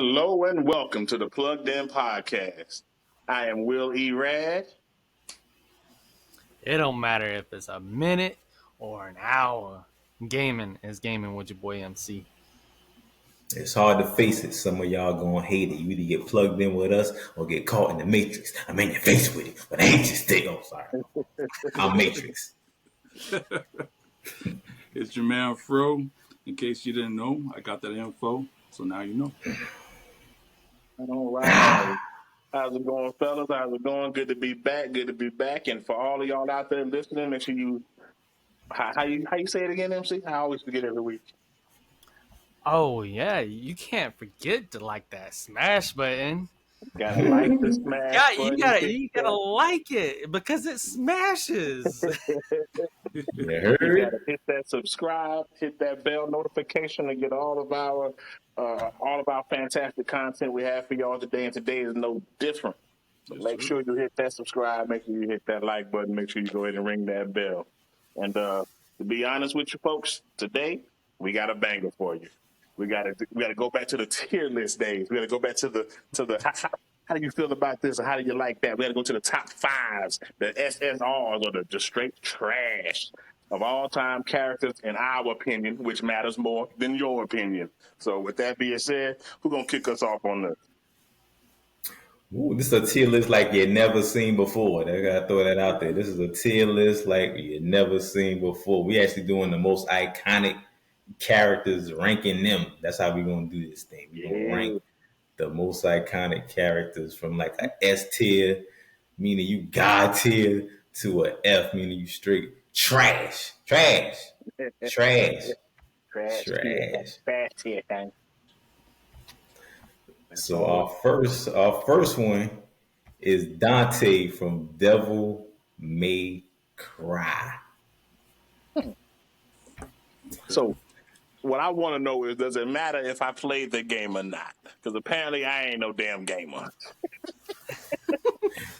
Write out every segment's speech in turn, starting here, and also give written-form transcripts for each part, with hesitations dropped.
Hello and welcome to the Plugged In Podcast. I am Will E. Rad. It don't matter if it's a minute or an hour. Gaming is gaming with your boy MC. It's hard to face it. Some of y'all gonna hate it. You either get plugged in with us or get caught in the matrix. I'm in your face with it, but I ain't just stick. Oh, sorry. I'm Matrix. It's your man Fro. In case you didn't know, I got that info, so now you know. All right. How's it going, fellas? How's it going? Good to be back. Good to be back. And for all of y'all out there listening, make sure you how you say it again, MC? I always forget every week. Oh yeah, you can't forget to like that smash button. Gotta like the smash Yeah, button. you gotta like it because it smashes. You You heard? gotta hit that subscribe, hit that bell notification to get all of our fantastic content we have for y'all today. And today is no different. So Yes, make sir. sure you hit that subscribe, make sure you hit that like button, make sure you go ahead and ring that bell. And to be honest with you folks, today we got a banger for you. We gotta go back to the tier list days. We gotta go back to the how do you feel about this, or how do you like that? We gotta go to the top fives, the SSRs, or the straight trash of all time characters in our opinion, which matters more than your opinion. So with that being said, who's gonna kick us off on this? Ooh, this is a tier list like you never seen before. I gotta throw that out there. This is a tier list like you never seen before. We actually doing the most iconic characters, ranking them. That's how we gonna do this thing. We gonna rank the most iconic characters from like a S tier, meaning you God tier, to a F, meaning you straight trash. Trash fast tier thing. So our first one is Dante from Devil May Cry. So what I want to know is, does it matter if I played the game or not? Because apparently I ain't no damn gamer.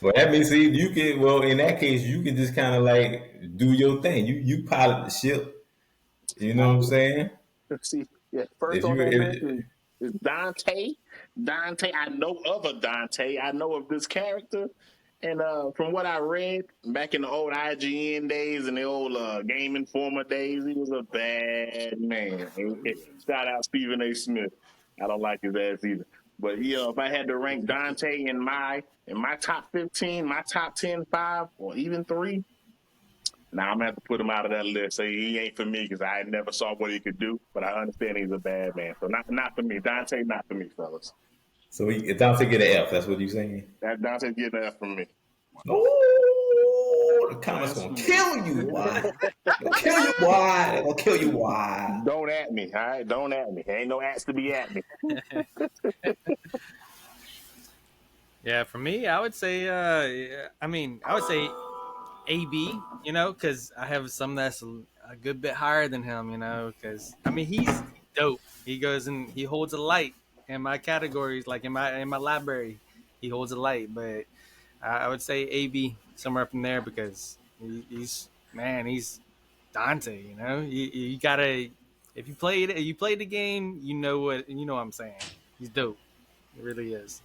Well, that means see, you can. Well, in that case, you can just kind of like do your thing. You pilot the ship. You know what I'm saying? See, yeah, first If on you, that list if, is Dante. Dante, I know of a Dante. I know of this character. And from what I read back in the old IGN days and the old Game Informer days, he was a bad man. Shout out Stephen A. Smith. I don't like his ass either. But yeah, if I had to rank Dante in my top 15, my top 10, 5, or even 3, now I'm gonna have to put him out of that list. Say he ain't for me because I never saw what he could do, but I understand he's a bad man. So not for me. Dante, not for me, fellas. so Dante get an F. That's what you saying? That Dante getting an F from me. Oh, the comments gonna kill you. Why? Gonna kill you. Why? They gonna kill you. Why? Don't at me, all right? Don't at me. Ain't no ass to be at me. Yeah, for me, I would say. I would say AB. Because I have some that's a good bit higher than him. Because he's dope. He goes and he holds a light in my categories, like in my library. He holds a light, but I would say AB somewhere from there because he's Dante. You gotta, if you played the game, you know what I'm saying. He's dope. It really is.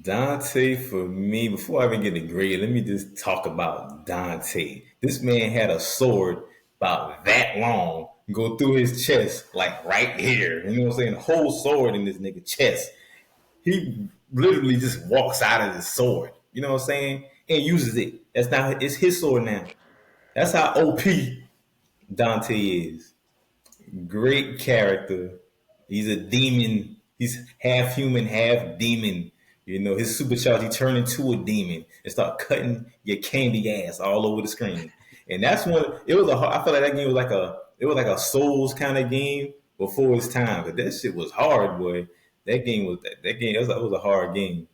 Dante for me, before I even get a grade, let me just talk about Dante. This man had a sword about that long go through his chest, like right here. You know what I'm saying? The whole sword in this nigga chest. He literally just walks out of his sword. You know what I'm saying? And uses it. It's his sword now. That's how OP Dante is. Great character. He's a demon. He's half human, half demon. You know, his supercharge, he turned into a demon and start cutting your candy ass all over the screen. And that's when it was I feel like that game was like a Souls kind of game before its time. But that shit was hard, boy. That game was it was a hard game.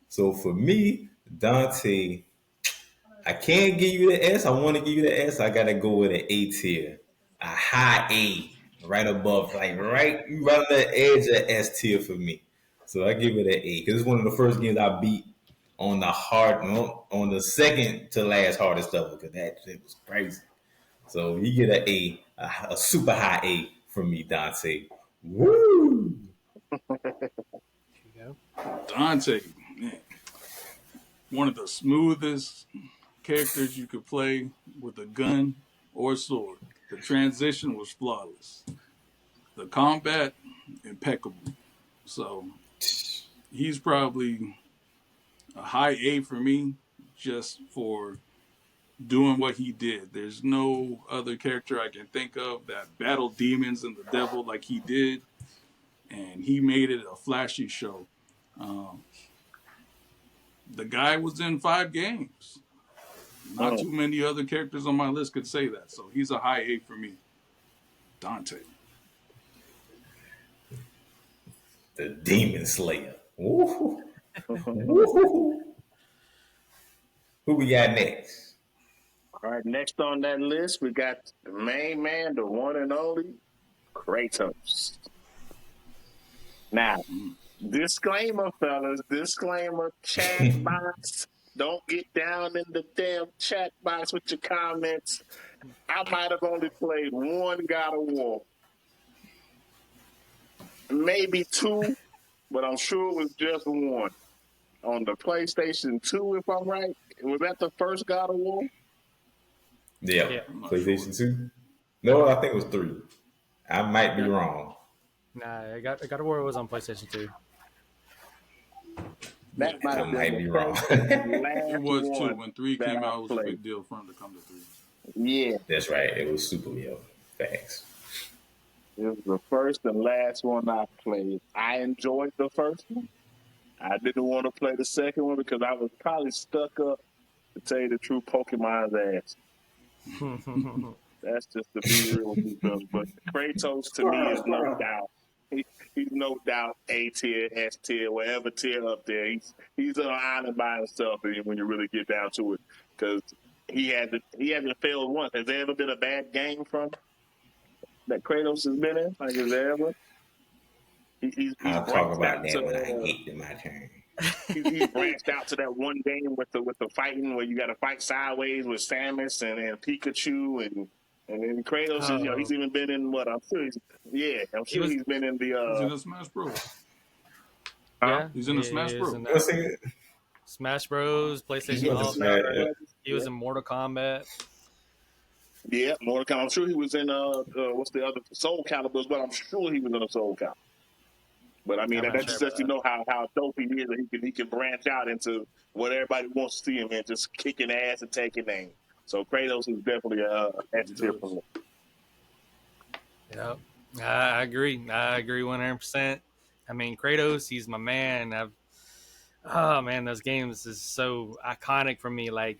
So for me, Dante, I can't give you the S. I want to give you the S. I gotta go with an A tier, a high A, right above, like right on the edge of S tier for me. So I give it an A because it's one of the first games I beat on on the second to last hardest level because that shit was crazy. So you get an A, a super high A from me, Dante. Woo! There you go. Dante, man, one of the smoothest characters you could play with a gun or sword. The transition was flawless. The combat, impeccable. So he's probably a high A for me just for doing what he did. There's no other character I can think of that battled demons and the devil like he did, and he made it a flashy show. Um, the guy was in 5 games. Not too many other characters on my list could say that, so he's a high A for me. Dante. The Demon Slayer. Woo. Woo. Who we got next? All right, next on that list, we got the main man, the one and only, Kratos. Now, disclaimer, fellas, disclaimer, chat box. Don't get down in the damn chat box with your comments. I might have only played one God of War. Maybe 2, but I'm sure it was just one. On the PlayStation 2, if I'm right. Was that the first God of War? Yeah. PlayStation 2? No, I think it was 3. I might be wrong. Nah, God of War was on PlayStation 2. That might be wrong. It was 2. When 3 came out, it was a big deal for him to come to 3. Yeah. That's right. It was Super Meal. Thanks. It was the first and last one I played. I enjoyed the first one. I didn't want to play the second one because I was probably stuck up, to tell you the truth, Pokemon's ass. That's just to be real with you, fellas. But Kratos to me is no doubt. He's no doubt A tier, S tier, whatever tier up there. He's an island by himself when you really get down to it, because he hasn't failed once. Has there ever been a bad game from that Kratos has been in? Like, has there ever? I'll talk about that when I get to my turn. He's branched out to that one game with the fighting where you got to fight sideways with Samus and Pikachu and then Kratos. Oh. He's even been in what I'm sure. He's been in the. He's in the Smash Bros. Yeah, He's in the Smash Bros. Smash Bros. PlayStation All-Star. He was in Mortal Kombat. Yeah, Mortal Kombat. I'm sure he was in what's the other Soul Calibur, but I'm sure he was in a Soul Calibur. But I mean, that just lets you know how dope he is, that he can branch out into what everybody wants to see him in, just kicking ass and taking names. So Kratos is definitely a S tier for me. Yeah, I agree. I agree 100%. I mean, Kratos, he's my man. Those games is so iconic for me. Like,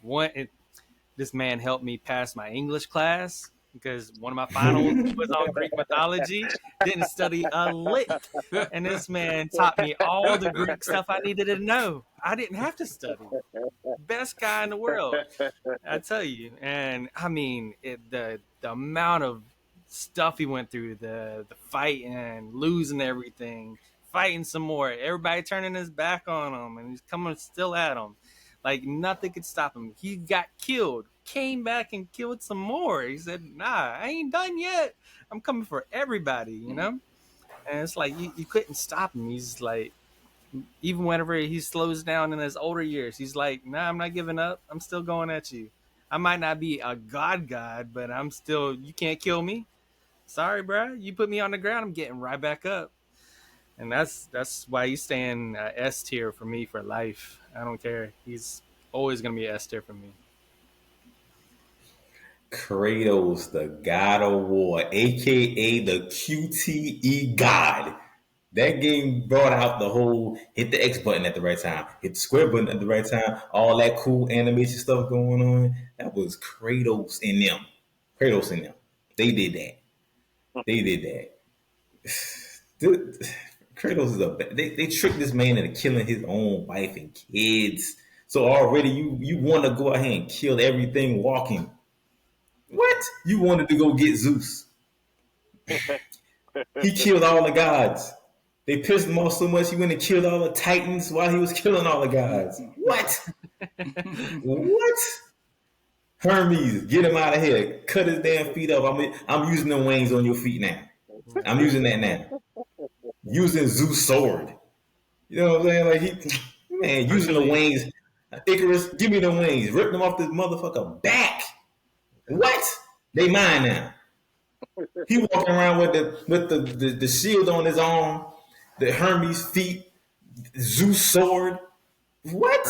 this man helped me pass my English class, because one of my finals was on Greek mythology. Didn't study a lick, and this man taught me all the Greek stuff I needed to know. I didn't have to study. Best guy in the world, I tell you. And I mean, the amount of stuff he went through, the fight and losing everything, fighting some more, everybody turning his back on him, and he's coming still at him. Like, nothing could stop him. He got killed, came back and killed some more. He said, nah, I ain't done yet. I'm coming for everybody, you know? And it's like, you couldn't stop him. He's like, even whenever he slows down in his older years, he's like, nah, I'm not giving up. I'm still going at you. I might not be a god, but I'm still, you can't kill me. Sorry, bro. You put me on the ground, I'm getting right back up. And that's why he's staying S tier for me for life. I don't care. He's always going to be S tier for me. Kratos, the God of War, a.k.a. the QTE God. That game brought out the whole hit the X button at the right time, hit the square button at the right time, all that cool animation stuff going on. That was Kratos in them. They did that. Kratos is they tricked this man into killing his own wife and kids. So already you want to go ahead and kill everything walking. What? You wanted to go get Zeus. He killed all the gods. They pissed him off so much he went and killed all the Titans while he was killing all the gods. What? What? Hermes, get him out of here. Cut his damn feet off. I'm using the wings on your feet now. I'm using that now. using Zeus' sword. You know what I'm saying? Like using the wings. Icarus, give me the wings. Rip them off this motherfucker back. What? They mine now. He walking around with the shield on his arm, the Hermes feet, Zeus sword. What?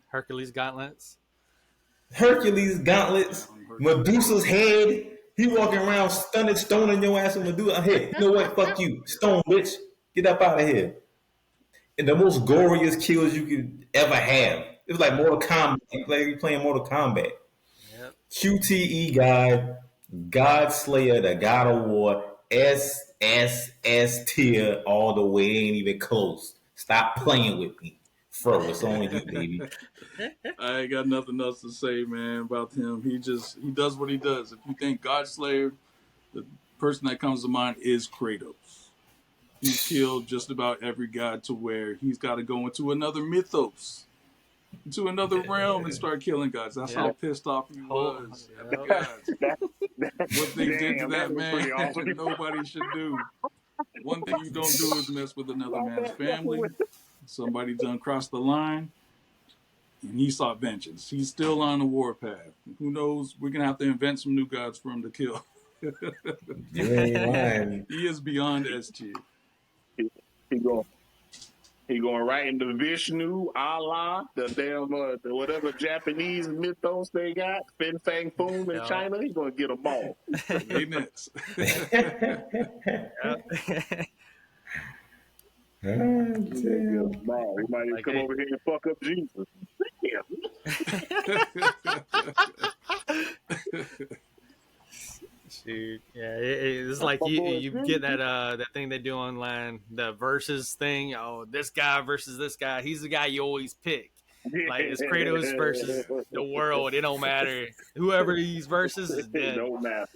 Hercules gauntlets. Hercules gauntlets, Medusa's head. He walking around stunning, stoning your ass with Medusa. Hey, you know what? Fuck you, stone bitch. Get up out of here. And the most goriest kills you could ever have. It was like Mortal Kombat. You playing Mortal Kombat. Yep. QTE God, God Slayer, the God of War, S tier all the way. Ain't even close. Stop playing with me. Fro, it's on you, baby. I ain't got nothing else to say, man, about him. He does what he does. If you think God Slayer, the person that comes to mind is Kratos. He's killed just about every god to where he's got to go into another mythos, into another realm and start killing gods. That's how pissed off he was at the gods. What they did to that man, awesome. Nobody should do. One thing you don't do is mess with another man's family. Somebody done crossed the line, and he sought vengeance. He's still on the warpath. Who knows? We're going to have to invent some new gods for him to kill. You ain't lying. He is beyond S tier. He going right into Vishnu, Allah, the damn whatever Japanese mythos they got, Fin Fang Foom in China. He gonna get them all. They next. He might even come over here and fuck up Jesus. Shoot, yeah, it's like you get that thing they do online, the versus thing. Oh, this guy versus this guy. He's the guy you always pick. Like it's Kratos versus the world. It don't matter. Whoever he's versus is dead. It don't matter.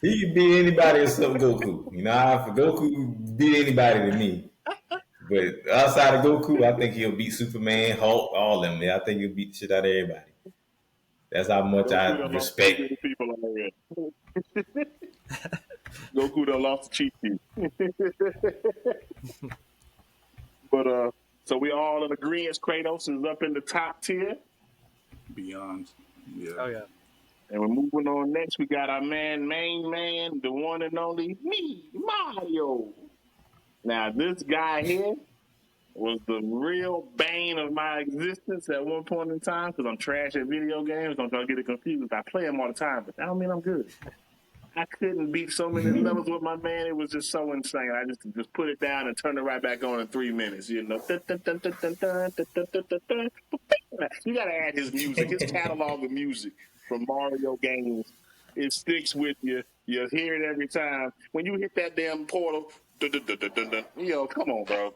He can beat anybody except Goku. You know, if Goku beat anybody to me. But outside of Goku, I think he'll beat Superman, Hulk, all of them. I think he'll beat the shit out of everybody. That's how much Goku I respect. People already. Goku done lost the cheat sheet. But so we all in agreement Kratos is up in the top tier. Beyond. Yeah. Oh yeah. And we're moving on next. We got our main man, the one and only me, Mario. Now this guy here was the real bane of my existence at one point in time because I'm trash at video games. Don't try to get it confused. I play them all the time, but that don't mean I'm good. I couldn't beat so many levels with my man. It was just so insane. I just put it down and turn it right back on in 3 minutes. You know, you gotta add his music, his catalog of music from Mario games. It sticks with you. You hear it every time. When you hit that damn portal, yo, come on, bro.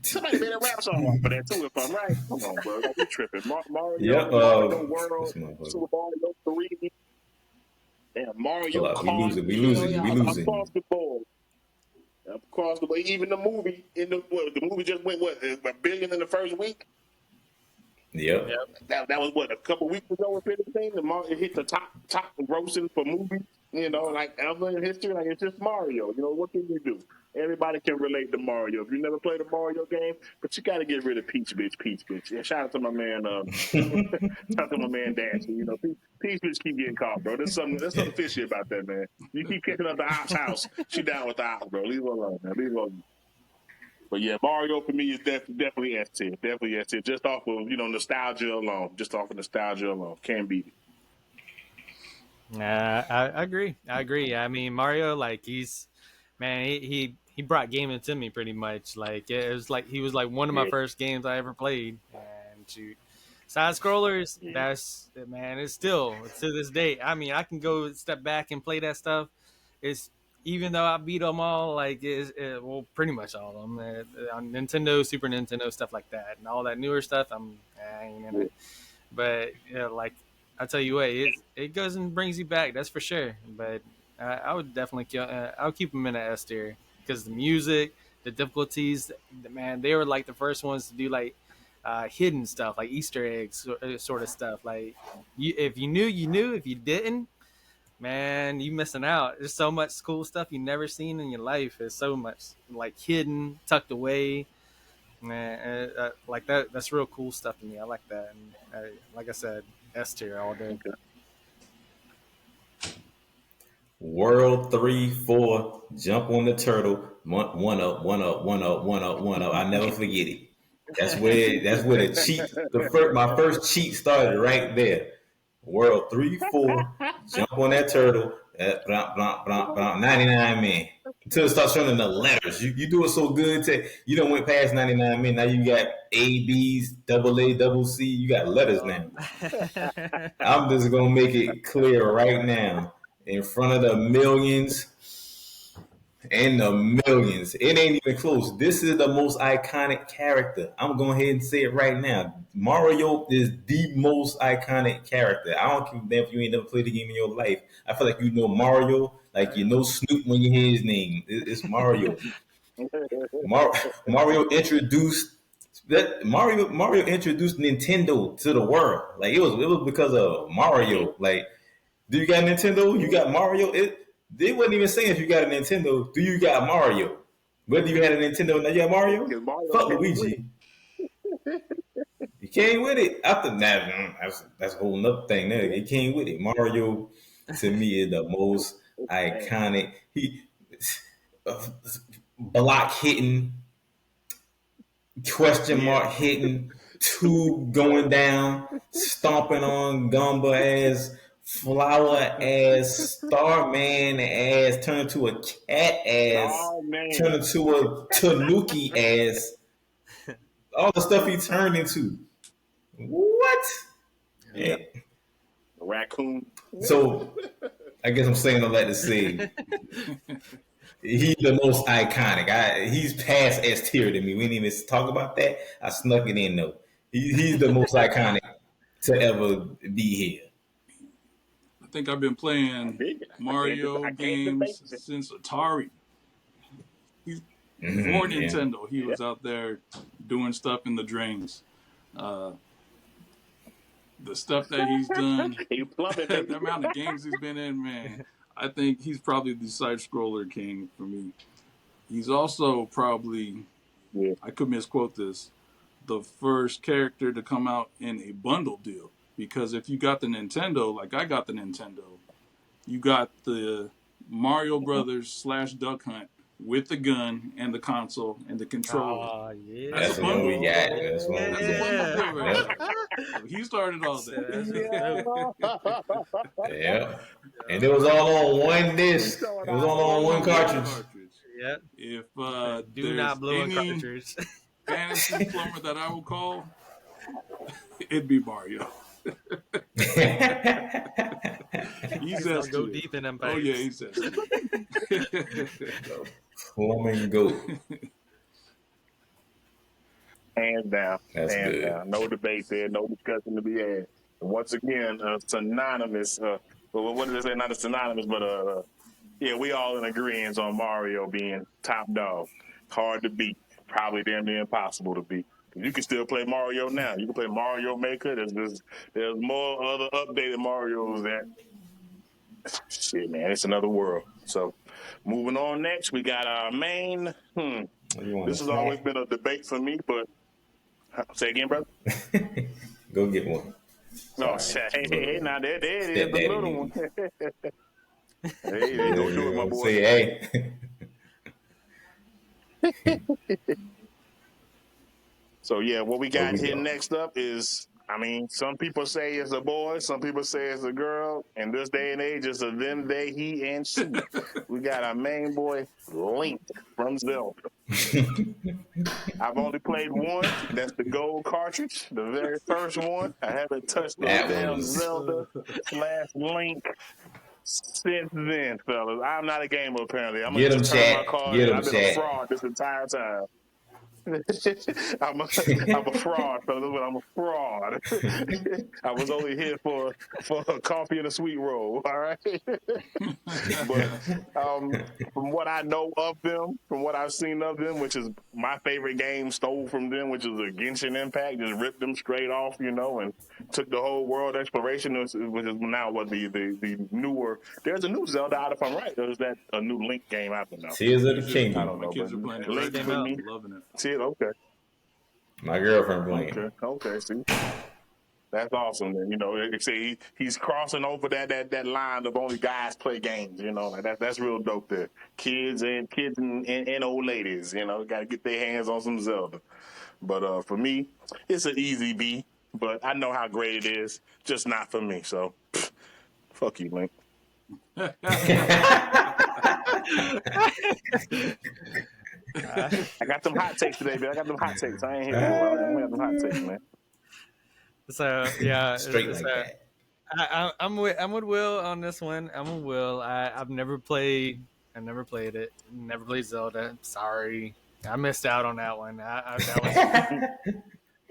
Somebody made a rap song off of that too, if I'm right. Come on, bro. Don't be tripping. Mario World, Super Mario 3. Damn, Mario Kart. We losing. Across the board. Even the movie, the movie just went, $1 billion in the first week? Yep. That was a couple weeks ago if anything. It hit the top grossing for movies, you know, like ever in history. Like it's just Mario. You know, what can you do? Everybody can relate to Mario. If you never played a Mario game, but you got to get rid of Peach Bitch. Yeah, shout out to my man, shout out to my man Dash. You know, Peach Bitch keep getting caught, bro. There's something fishy about that, man. You keep kicking up the ops house. She down with the ops, bro. Leave her alone, man. Leave her alone. But yeah, Mario for me is definitely S tier. Definitely S tier. Just off of, nostalgia alone. Can't beat it. I agree. I mean, Mario, like he brought gaming to me pretty much. Like it was like he was like one of my first games I ever played. And shoot, side scrollers, that's man, it's still to this day. I mean, I can go step back and play that stuff. It's even though I beat them all, like well, pretty much all of them on Nintendo, Super Nintendo, stuff like that, and all that newer stuff. I ain't in it. But like I tell you what, it goes and brings you back. That's for sure. But I would definitely I'll keep them in a S tier because the music, the difficulties, man, they were like the first ones to do like hidden stuff, like Easter eggs sort of stuff. Like if you knew, you knew. If you didn't, man, you missing out. There's so much cool stuff you never seen in your life. There's so much like hidden, tucked away. Man, like that's real cool stuff to me. I like that. And like I said, S tier all day. Okay. World 3-4, jump on the turtle, one up, one up, one up, one up, one up. I never forget it. That's where the cheat. My first cheat started right there. World 3-4, jump on that turtle, blah, blah, blah, blah, 99 men. Until it starts showing the letters. You do it so good. You don't went past 99 men. Now you got A, B's, double A, double C. You got letters now. I'm just going to make it clear right now. In front of the millions and the millions. It ain't even close. This is the most iconic character. I'm going ahead and say it right now. Mario is the most iconic character. I don't care if you ain't never played the game in your life. I feel like you know Mario, like you know Snoop when you hear his name. It's Mario. Mario introduced Mario introduced Nintendo to the world. Like it was because of Mario. Like, do you got Nintendo? You got Mario? They wasn't even saying if you got a Nintendo, do you got Mario? Whether you had a Nintendo now you got Mario? Fuck Luigi. You came with it. After that, that's a whole nother thing there. He came with it. Mario, to me, is the most iconic. He block hitting, question mark hitting, two going down, stomping on Gumba ass, Flower ass, Starman ass, turn into a cat ass, turn into a Tanuki ass. All the stuff he turned into. What? Yeah. Raccoon. So I guess I'm saying all that to say he's the most iconic. He's past S tier to me. We didn't even talk about that. I snuck it in though. He's the most iconic to ever be here. I think I've been playing Mario games since Atari. Before Nintendo, he was out there doing stuff in the drains. The stuff that he's done, the amount of games he's been in, man, I think he's probably the side-scroller king for me. He's also probably, I could misquote this, the first character to come out in a bundle deal. Because if you got the Nintendo, like I got the Nintendo, you got the Mario Brothers / Duck Hunt with the gun and the console and the controller. Oh, yeah. That's the one we got. That's one we got. Right? He started all that. Yeah. And it was all on one disc. It was all on one cartridge. Yep. If do not blow in cartridge. Fantasy plumber that I will call, it'd be Mario. He's I'll go deep in them pipes. Oh yeah, he says. Plumbing goat. Hands down. That's hands good. down. No debate there. No discussion to be had. And once again, synonymous. Well, what did they say? Not a synonymous, but yeah, we all in agreement on Mario being top dog. Hard to beat. Probably damn near impossible to beat. You can still play Mario now. You can play Mario Maker. There's more other updated Marios that shit, man. It's another world. So, moving on next, we got our main. This has always been a debate for me, but say again, brother. Go get one. No, hey, now there it is, the little one. Hey, go do it, my boy. Say hey. So yeah, what we got here next up is, I mean, some people say it's a boy, some people say it's a girl. In this day and age, it's a them, they, he, and she. We got our main boy, Link from Zelda. I've only played one. That's the gold cartridge, the very first one. I haven't touched the damn Zelda / Link since then, fellas. I'm not a gamer, apparently. I'm Get gonna him, just turn my chat. card. Get him, I've been chat. a fraud this entire time. I'm a fraud, fellas. But I'm a fraud. I was only here for a coffee and a sweet roll. All right. But from what I know of them, from what I've seen of them, which is my favorite game, stole from them, which is a Genshin Impact, just ripped them straight off, and took the whole world exploration, which is now what the newer. There's a new Zelda out, if I'm right. There's that a new Link game out now. Tears of the I Kingdom. don't My know, kids but are playing it right Link Came for now. out. me. I'm loving it. See it? Okay. My girlfriend playing. Okay. See. That's awesome. Then see he's crossing over that line of only guys play games. Like that's real dope. There, kids and old ladies. Got to get their hands on some Zelda. But for me, it's an easy B. But I know how great it is. Just not for me. So, fuck you, Link. I got some hot takes today, man. I got them hot takes. I ain't here for it. I'm gonna have them hot takes, man. So yeah, Straight like that. I'm with Will on this one. I'm with Will. I've never played. I never played it. Never played Zelda. Sorry, I missed out on that one. That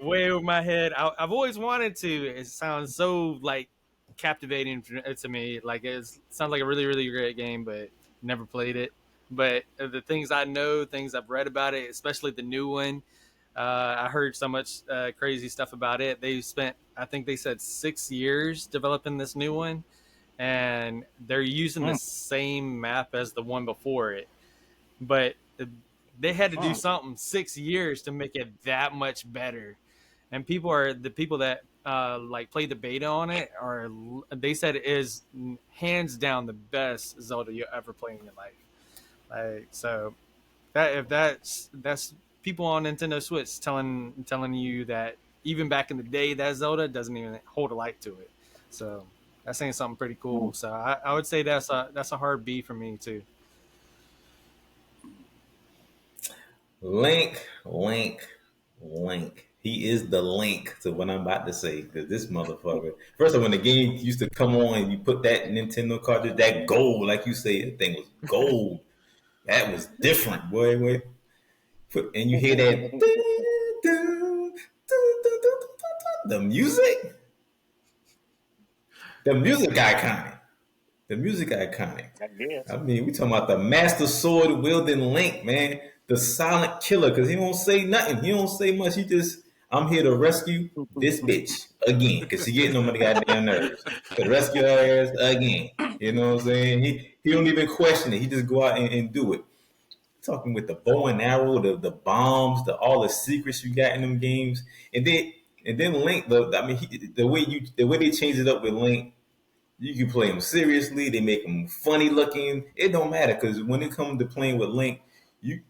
was way over my head. I've always wanted to. It sounds so like captivating to me. Like it sounds like a really really great game, but never played it. But the things I know, things I've read about it, especially the new one. I heard so much crazy stuff about it. They spent, I think they said 6 years developing this new one, and they're using the same map as the one before it. But they had to do something 6 years to make it that much better. And the people that like played the beta on it they said it is hands down the best Zelda you ever play in your life. Like so, that's people on Nintendo Switch telling you that even back in the day that Zelda doesn't even hold a light to it. So that's saying something pretty cool. So I would say that's a hard B for me too. Link. He is the link to what I'm about to say. Because this motherfucker. First of all, when the game used to come on and you put that Nintendo cartridge, that gold, like you say, that thing was gold. That was different, boy. And you hear that. The music. The music iconic. I mean, we talking about the Master Sword wielding Link, man. The silent killer, because he won't say nothing. He don't say much. He just, I'm here to rescue this bitch again, because she getting on my goddamn nerves. To rescue her ass again. You know what I'm saying? He don't even question it. He just go out and do it. Talking with the bow and arrow, the bombs, all the secrets you got in them games, and then Link. The way they change it up with Link. You can play him seriously. They make him funny looking. It don't matter because when it comes to playing with Link, he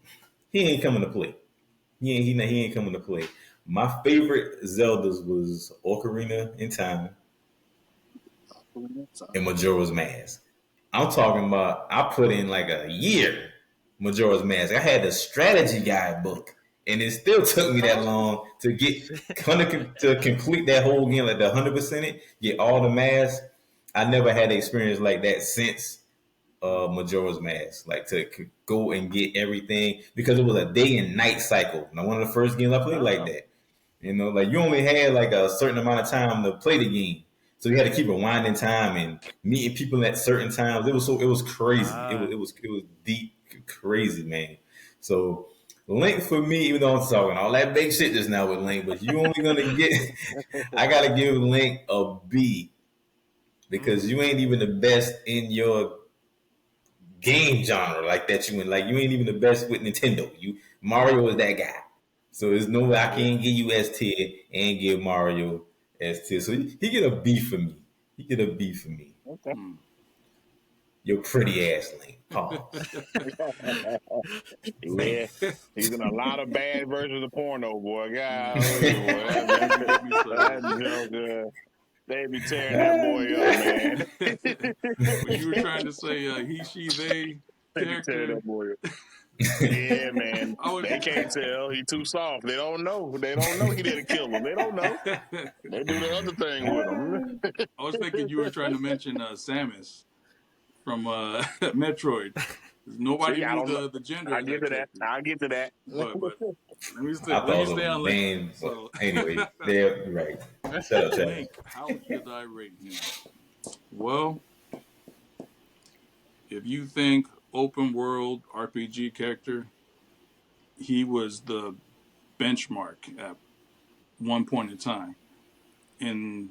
ain't coming to play. He ain't coming to play. My favorite Zeldas was Ocarina in Time and Majora's Mask. I'm talking about I put in like a year Majora's Mask. I had the strategy guide book, and it still took me that long to get to complete that whole game, like the 100% get all the masks. I never had an experience like that since Majora's Mask, like to go and get everything because it was a day and night cycle. Now, one of the first games I played like that, like you only had like a certain amount of time to play the game, so you had to keep rewinding time and meeting people at certain times. It was crazy. It was deep crazy, man. So Link for me, even though I'm talking all that big shit just now with Link, but you only gonna get. I gotta give Link a B. Because you ain't even the best in your game genre like that you in. Like you ain't even the best with Nintendo. Mario is that guy. So there's no way I can't give you S tier and give Mario S tier. So he get a B for me. Okay. Your pretty ass Link. Pause. Yeah, he's in a lot of bad versions of porno, boy. God, that joke, they be tearing that boy up, man. When you were trying to say he, she, they They be tearing character, that boy up. Yeah, man. They can't tell. He too soft. They don't know. He didn't kill him. They don't know. They do the other thing with him. I was thinking you were trying to mention Samus from Metroid. Nobody See, I knew don't know. the gender I of get that to that. character. I'll get to that. But I let me thought it stay was on a Link. man. But So anyway, they're right. Shut up, Chad. Link, how should I rate him? Well, if you think open world RPG character, he was the benchmark at one point in time. In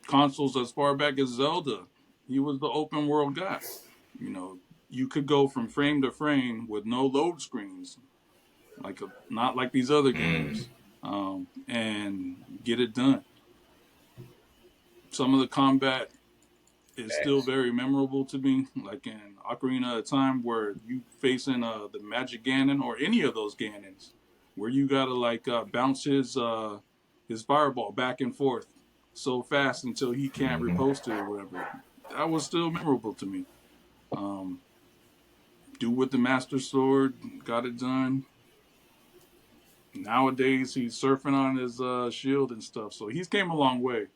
consoles as far back as Zelda, he was the open world guy. You know, you could go from frame to frame with no load screens, not like these other games, and get it done. Some of the combat is still Facts. very memorable to me, like in Ocarina of Time, where you facing the Magic Ganon or any of those Ganons, where you gotta bounce his fireball back and forth so fast until he can't repost it or whatever. That was still memorable to me. Um, do with the Master Sword, got it done. Nowadays he's surfing on his shield and stuff, so he's came a long way.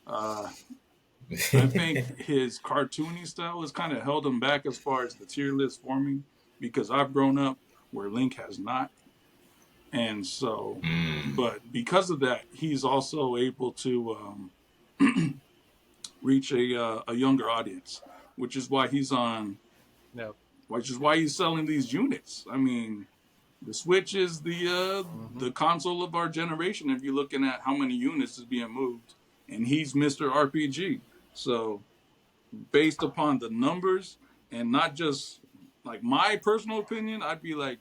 Uh, I think his cartoony style has kind of held him back as far as the tier list forming because I've grown up where Link has not. And so, but because of that, he's also able to reach a younger audience, which is why he's on, No. which is why he's selling these units. I mean, the Switch is the console of our generation. If you're looking at how many units is being moved, and he's Mr. RPG. So based upon the numbers and not just like my personal opinion, I'd be like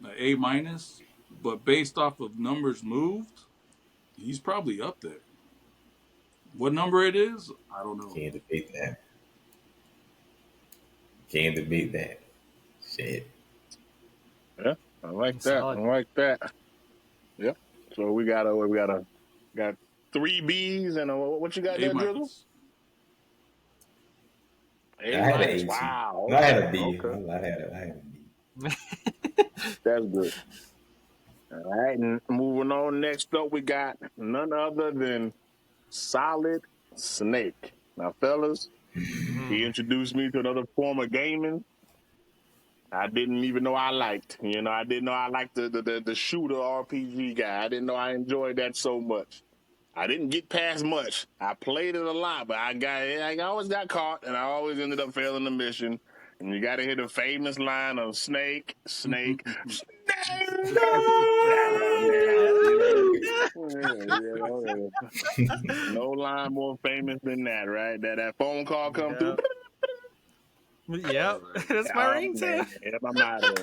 an A minus. But based off of numbers moved, he's probably up there. What number it is, I don't know. Can't debate that. Can't debate that. Shit. Yeah, I like that. Solid. I like that. Yep. So we got 3 Bs and what you got A there, Drizzle? minus. I A had an minus. A too. Wow. No, I had Okay. a B. Okay. I had a B. That's good. All right. And moving on. Next up, we got none other than Solid Snake. Now, fellas, he Mm. introduced me to another form of gaming I didn't even know I liked. I didn't know I liked the shooter RPG guy. I didn't know I enjoyed that so much. I didn't get past much. I played it a lot, but I always got caught, and I always ended up failing the mission. And you got to hear the famous line of Snake, Snake, Snake. Oh, man, no line more famous than that, right? That phone call come through. Yep. Yep. That's my Oh man, ringtone. yep, I'm out of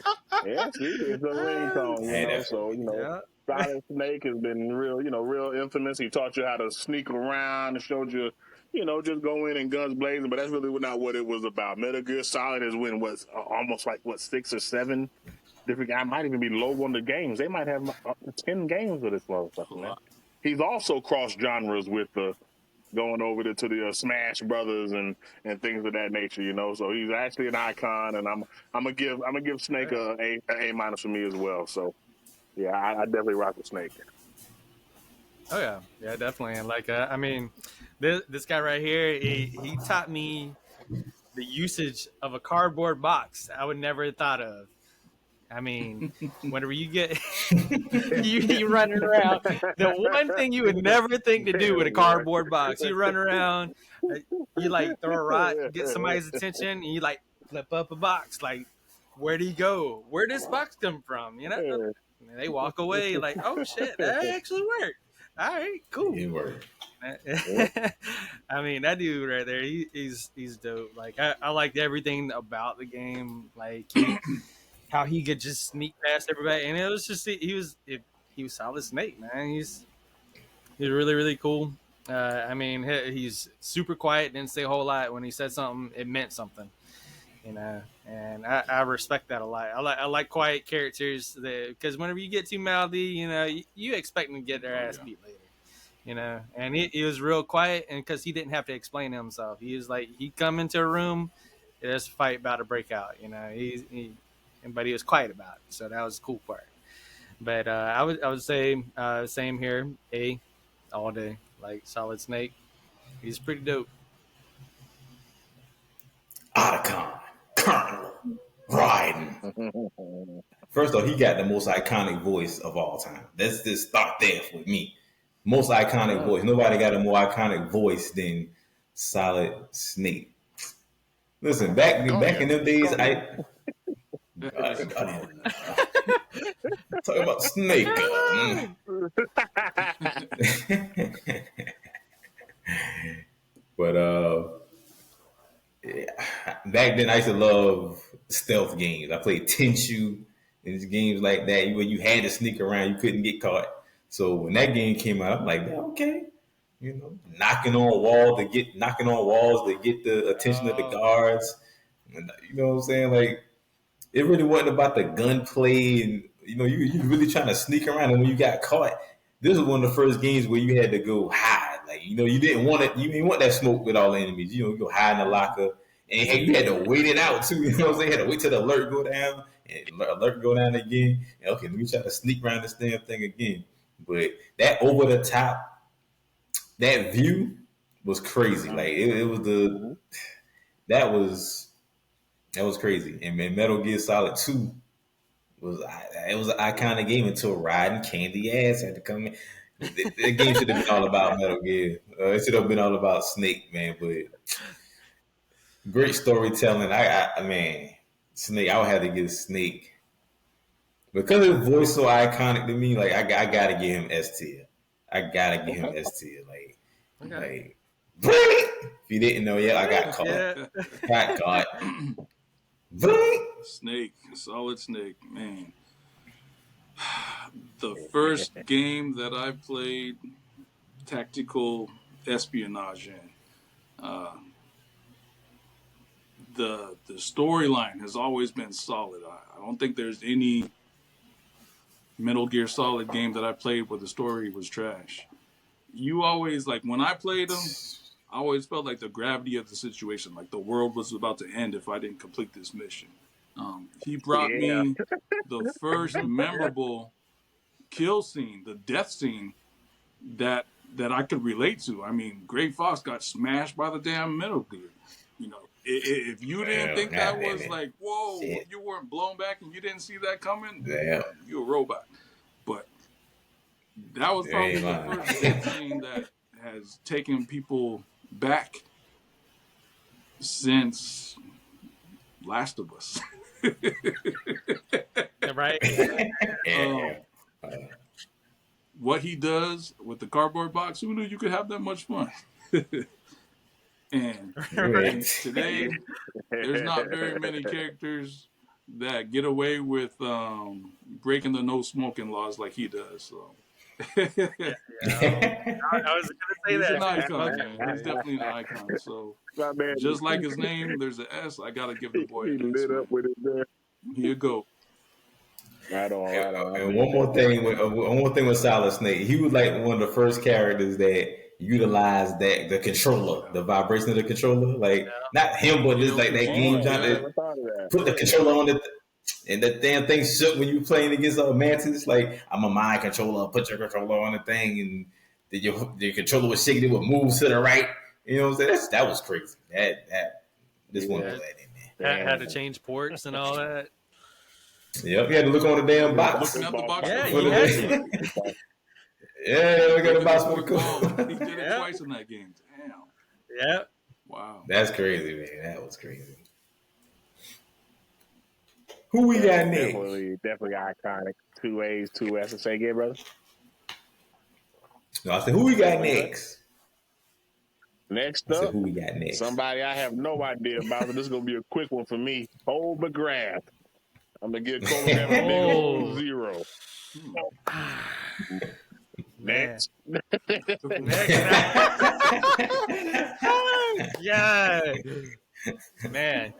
here. Yeah, see, it's a ringtone, I had that So for Yeah. Solid Snake has been real infamous. He taught you how to sneak around and showed you, just go in and guns blazing. But that's really not what it was about. Metal Gear Solid is when was almost like 6 or 7 different. I might even be low on the games. They might have up to 10 games with this motherfucker, A man. lot. He's also cross genres with the going over to the Smash Brothers and things of that nature, So he's actually an icon, and I'm gonna give Snake a minus for me as well. So yeah, I definitely rock with Snake. Oh yeah, yeah, definitely. And I mean, this guy right here, he taught me the usage of a cardboard box I would never have thought of. I mean, whenever you get you running around, the one thing you would never think to do with a cardboard box, you run around, you like throw a rock, get somebody's attention, and you like flip up a box. Like, where do you go? Where does this box come from? And they walk away like, oh shit, that actually worked. All right, cool. It worked. I mean, that dude right there, he's dope. Like, I liked everything about the game. Like, how he could just sneak past everybody, and it was just he was Solid Snake, man. He's really really cool. I mean, he's super quiet, didn't say a whole lot. When he said something, it meant something, And I respect that a lot. I like quiet characters because whenever you get too mouthy, you expect them to get their ass beat later. And he was real quiet, and because he didn't have to explain himself, he was like he'd come into a room, there's a fight about to break out. But he was quiet about it, so that was the cool part. But I would say same here, A, all day, like Solid Snake. He's pretty dope. Otacon. Colonel Riding. First off, he got the most iconic voice of all time. Let's just start there with me. Most iconic voice. Nobody got a more iconic voice than Solid Snake. Listen, back in them days, talking about Snake. But back then I used to love stealth games. I played Tenchu and games like that where you had to sneak around, you couldn't get caught. So when that game came out, I'm like, yeah, okay, knocking on walls to get the attention of the guards. And, you know what I'm saying? Like, it really wasn't about the gunplay, and you really trying to sneak around. And when you got caught, this was one of the first games where you had to go hide. Like, you didn't want it. You didn't want that smoke with all the enemies. You go hide in the locker, and hey, you had to wait it out too. You know what I'm saying? You had to wait till the alert go down, and alert go down again. And okay, let me try to sneak around this damn thing again. But that over the top, that view was crazy. Like it was that was crazy. And Metal Gear Solid 2 was an iconic game until Riding Candy Ass had to come in. The game should have been all about Metal Gear. It should have been all about Snake, man. But great storytelling. Man, Snake. I would have to give Snake because his voice so iconic to me. Like I gotta give him S tier. I gotta give him S tier. Like, if you didn't know yet, I got caught. Yeah. Got caught. Snake, Solid Snake, man. The first game that I played tactical espionage in, the storyline has always been solid. I don't think there's any Metal Gear Solid game that I played where the story was trash. You always, like, when I played them, I always felt like the gravity of the situation, like the world was about to end if I didn't complete this mission. He brought me the first memorable kill scene, the death scene that I could relate to. I mean, Gray Fox got smashed by the damn Metal Gear. If you didn't think that was like, whoa, you weren't blown back and you didn't see that coming, you're a robot. But that was probably the first death scene that has taken people back since Last of Us. Right? What he does with the cardboard box, who knew you could have that much fun? And today, there's not very many characters that get away with breaking the no smoking laws like he does. So. I was gonna say He's that. an icon, man. He's definitely an icon. So just like his name, there's an S. I gotta give the boy an S. Lit up with it there. Here you go. Right on. And one more thing with Solid Snake, he was like one of the first characters that utilized the controller, the vibration of the controller. Like not him, but just like that game trying to put the controller on it. And the damn thing shook when you were playing against Mantis. Like, I'm a mind controller, put your controller on the thing, and your controller was shaking, it would move to the right. You know what I'm saying? That was crazy. This one was that in there. Had to change ports and all that. Yep, you had to look on the damn box. Looking at the box. Yeah, you had to. Yeah, look at the box for the code. He did it twice in that game. Damn. Yeah. Wow. That's crazy, man. That was crazy. Who we got next? Definitely iconic. 2 A's, 2 S's. Say again, brother. No, I said, who we got next? Next I said, up, who we got next? somebody I have no idea about, but this is going to be a quick one for me. Cole McGrath. I'm going to give Cole McGrath a big old 0. Next. Yeah. Man.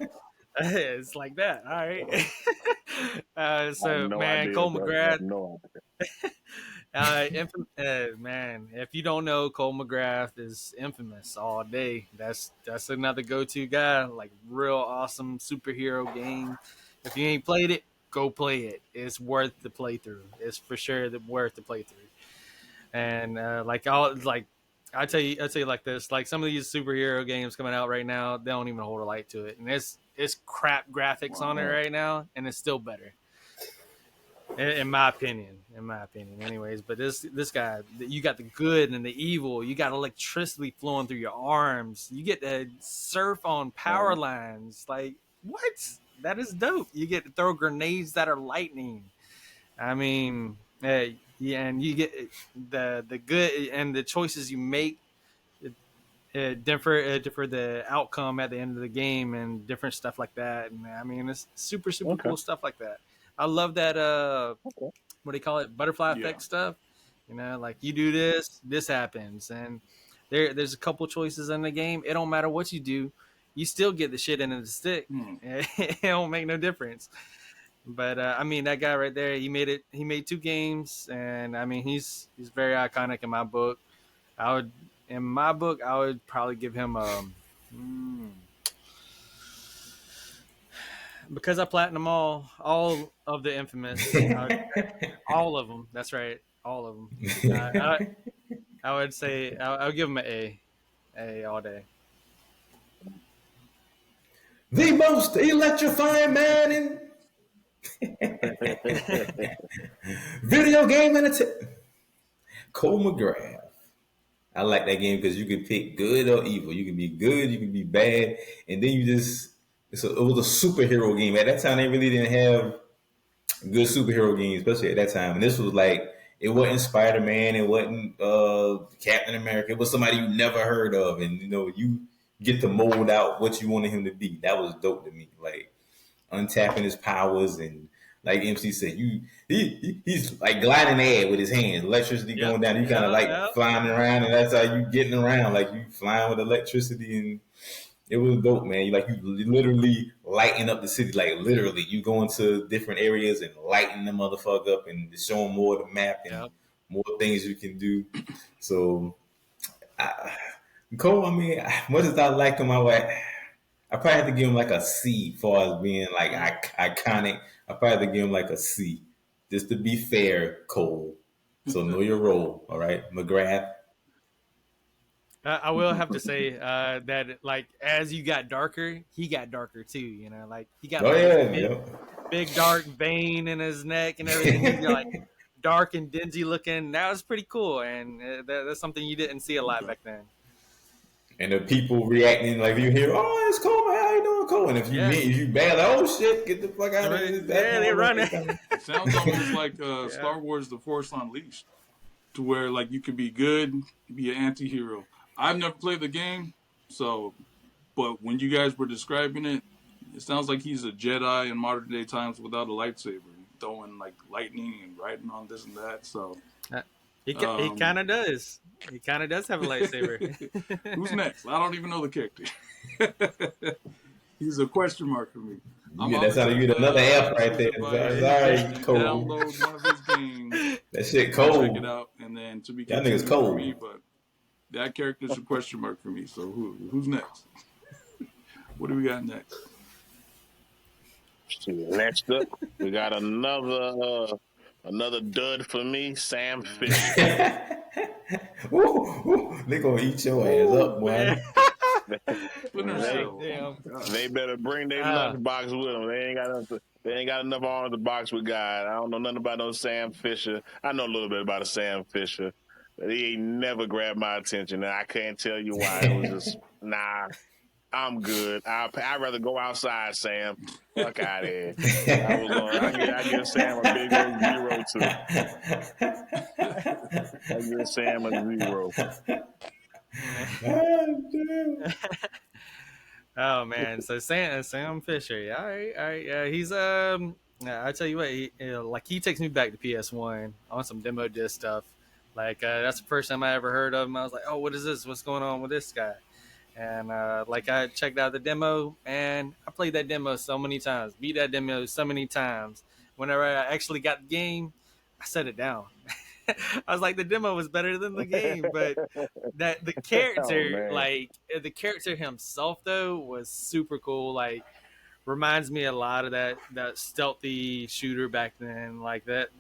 It's like that. All right. Cole McGrath. No idea. Man, if you don't know, Cole McGrath is infamous all day. That's another go-to guy. Like, real awesome superhero game. If you ain't played it, go play it. It's worth the playthrough. It's for sure worth the playthrough. And I tell you like this, like some of these superhero games coming out right now, they don't even hold a light to it. And it's crap graphics on it right now, and it's still better. In my opinion, anyways. But this guy, you got the good and the evil. You got electricity flowing through your arms. You get to surf on power lines. Like, what? That is dope. You get to throw grenades that are lightning. I mean, yeah, and you get the good and the choices you make differ the outcome at the end of the game and different stuff like that. And I mean, it's super cool stuff like that. I love that. What do you call it? Butterfly effect stuff. You know, like you do this happens, and there's a couple choices in the game. It don't matter what you do, you still get the shit into the stick. It don't make no difference. But I mean, that guy right there, he made 2 games, and I mean, he's very iconic in my book. In my book, I would probably give him because I platinum all of the Infamous, all of them. That's right, all of them. I would say I'll give him an A all day. The most electrifying man in video game entertainment. Cole McGrath. I like that game because you can pick good or evil. You can be good, you can be bad, and then you just. It was a superhero game. At that time, they really didn't have good superhero games, especially at that time. And this was like, it wasn't Spider-Man, it wasn't Captain America. It was somebody you never heard of, and you know, you get to mold out what you wanted him to be. That was dope to me. Like untapping his powers, and like MC said, he's like gliding the air with his hands, electricity going down. You kind of like flying around, and that's how you getting around. Like you flying with electricity, and it was dope, man. You literally lighting up the city. Like literally, you go into different areas and lighting the motherfucker up and showing more of the map and more things you can do. So, Cole, I mean, much as I like him, I probably have to give him like a C as far as being like iconic. I probably have to give him like a C, just to be fair, Cole. So know your role, all right, McGrath. I will have to say that, like, as you got darker, he got darker too. You know, like he got big dark vein in his neck and everything. He's like dark and dingy looking. That was pretty cool, and that's something you didn't see a lot back then. And the people reacting like you hear, "Oh, it's Cole, man. How you doing, Cole?" And if you bad, like, "Oh shit, get the fuck out of here!" Yeah, they running. It sounds almost like Star Wars: The Force Unleashed, to where like you can be good, be an anti-hero. I've never played the game, but when you guys were describing it, it sounds like he's a Jedi in modern day times without a lightsaber, throwing like lightning and riding on this and that. So he kind of does. He kind of does have a lightsaber. Who's next? I don't even know the character. He's a question mark for me. That's how you get another F right there. Sorry, Cole. Download one of his games. That shit cold. Check it out, and then to be that nigga's cold. For me, but that character's a question mark for me. So who's next? What do we got next? Next up, we got another dud for me, Sam Fisher. They gonna eat your ass up, boy. They better bring their lunchbox with them. They ain't got enough arms to box with God. I don't know nothing about no Sam Fisher. I know a little bit about a Sam Fisher. But he ain't never grabbed my attention, and I can't tell you why. It was just, nah, I'm good. I'd rather go outside, Sam. Fuck out of here. I give Sam a big old 0 too. I give Sam a 0. Oh man, so Sam Fisher, all right, yeah, he's I tell you what, he takes me back to PS1 on some demo disc stuff. Like that's the first time I ever heard of him. I was like, oh, what is this? What's going on with this guy? And I checked out the demo, and I played that demo so many times, beat that demo so many times. Whenever I actually got the game, I set it down. I was like, the demo was better than the game, but the character, the character himself though, was super cool. Like, reminds me a lot of that stealthy shooter back then. Like that,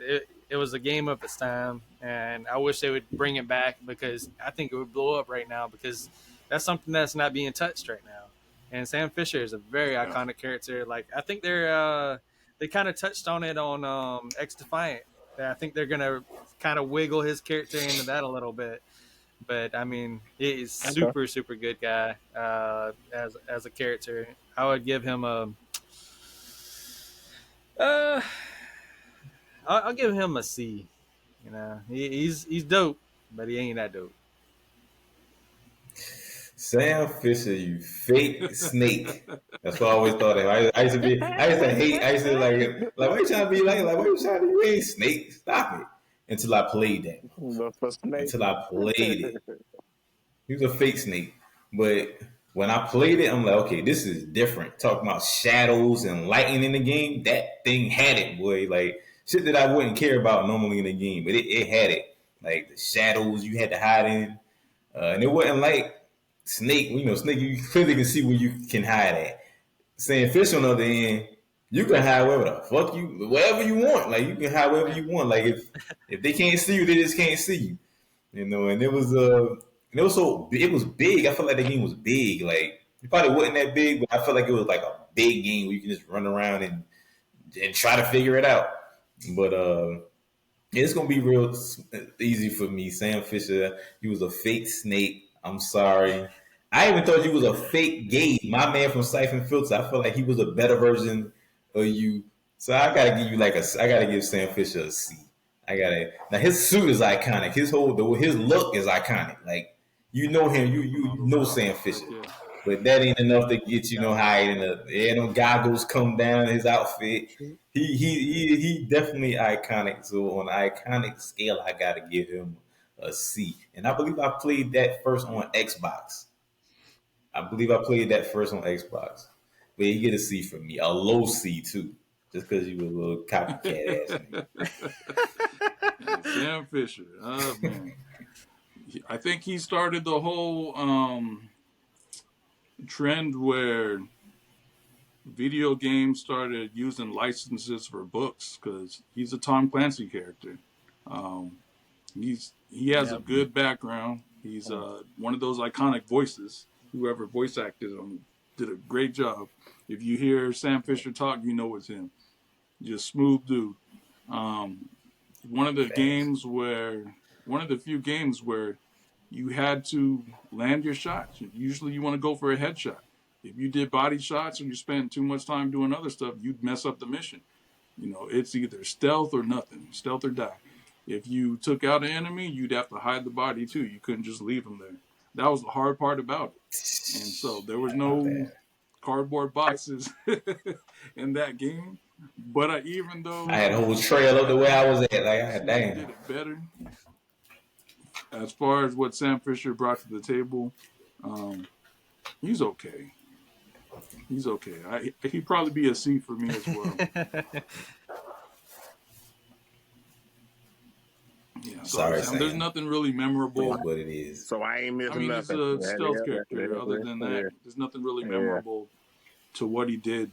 it was a game of its time, and I wish they would bring it back because I think it would blow up right now because that's something that's not being touched right now. And Sam Fisher is a very iconic character. Like I think they kind of touched on it on X Defiant. I think they're gonna kind of wiggle his character into that a little bit. But I mean, he's super good guy as a character. I would give him a. I'll give him a C. You know, he's dope, but he ain't that dope. Sam Fisher, you fake snake. That's what I always thought of. I used to hate, I used to like, why you trying to be like, why you trying to be, you ain't snake? Stop it. Until I played that. Until I played it. He was a fake snake. But when I played it, I'm like, okay, this is different. Talking about shadows and lighting in the game, that thing had it, boy. Like, shit that I wouldn't care about normally in the game, but it had it. Like, the shadows you had to hide in. And it wasn't like Snake, Snake, you clearly can see where you can hide at. Saying Fish on the other end, you can hide wherever the fuck wherever you want. Like, you can hide wherever you want. Like, if they can't see you, they just can't see you. And it was it was big. I felt like the game was big. Like, it probably wasn't that big, but I felt like it was like a big game where you can just run around and try to figure it out. But it's gonna be real easy for me. Sam Fisher, he was a fake snake. I'm sorry. I even thought you was a fake Gabe, my man from Siphon Filter. I felt like he was a better version of you. So I gotta give you I gotta give Sam Fisher a C. Now his suit is iconic. His look is iconic. Like, you know him, you know Sam Fisher. But that ain't enough to get high in the goggles come down his outfit. He definitely iconic. So on the iconic scale, I gotta give him a C. And I believe I played that first on Xbox. But you get a C from me. A low C too. Just because you were a little copycat ass nigga. Sam Fisher. Oh man. I think he started the whole trend where video games started using licenses for books, because he's a Tom Clancy character. He has a good background. He's one of those iconic voices. Whoever voice acted him did a great job. If you hear Sam Fisher talk, you know it's him. Just smooth dude. One of the few games where you had to land your shots. Usually you want to go for a headshot. If you did body shots and you spent too much time doing other stuff, you'd mess up the mission. It's either stealth or nothing, stealth or die. If you took out an enemy, you'd have to hide the body too. You couldn't just leave them there. That was the hard part about it. And so there was no cardboard boxes in that game. But even though I had a whole trail of the way I was at, like, damn. Did it better. As far as what Sam Fisher brought to the table, he's okay. He'd probably be a C for me as well. Yeah, sorry, Sam. There's nothing really memorable. That's what it is. So I ain't missing nothing. He's a stealth character. Other than that, there's nothing really memorable to what he did.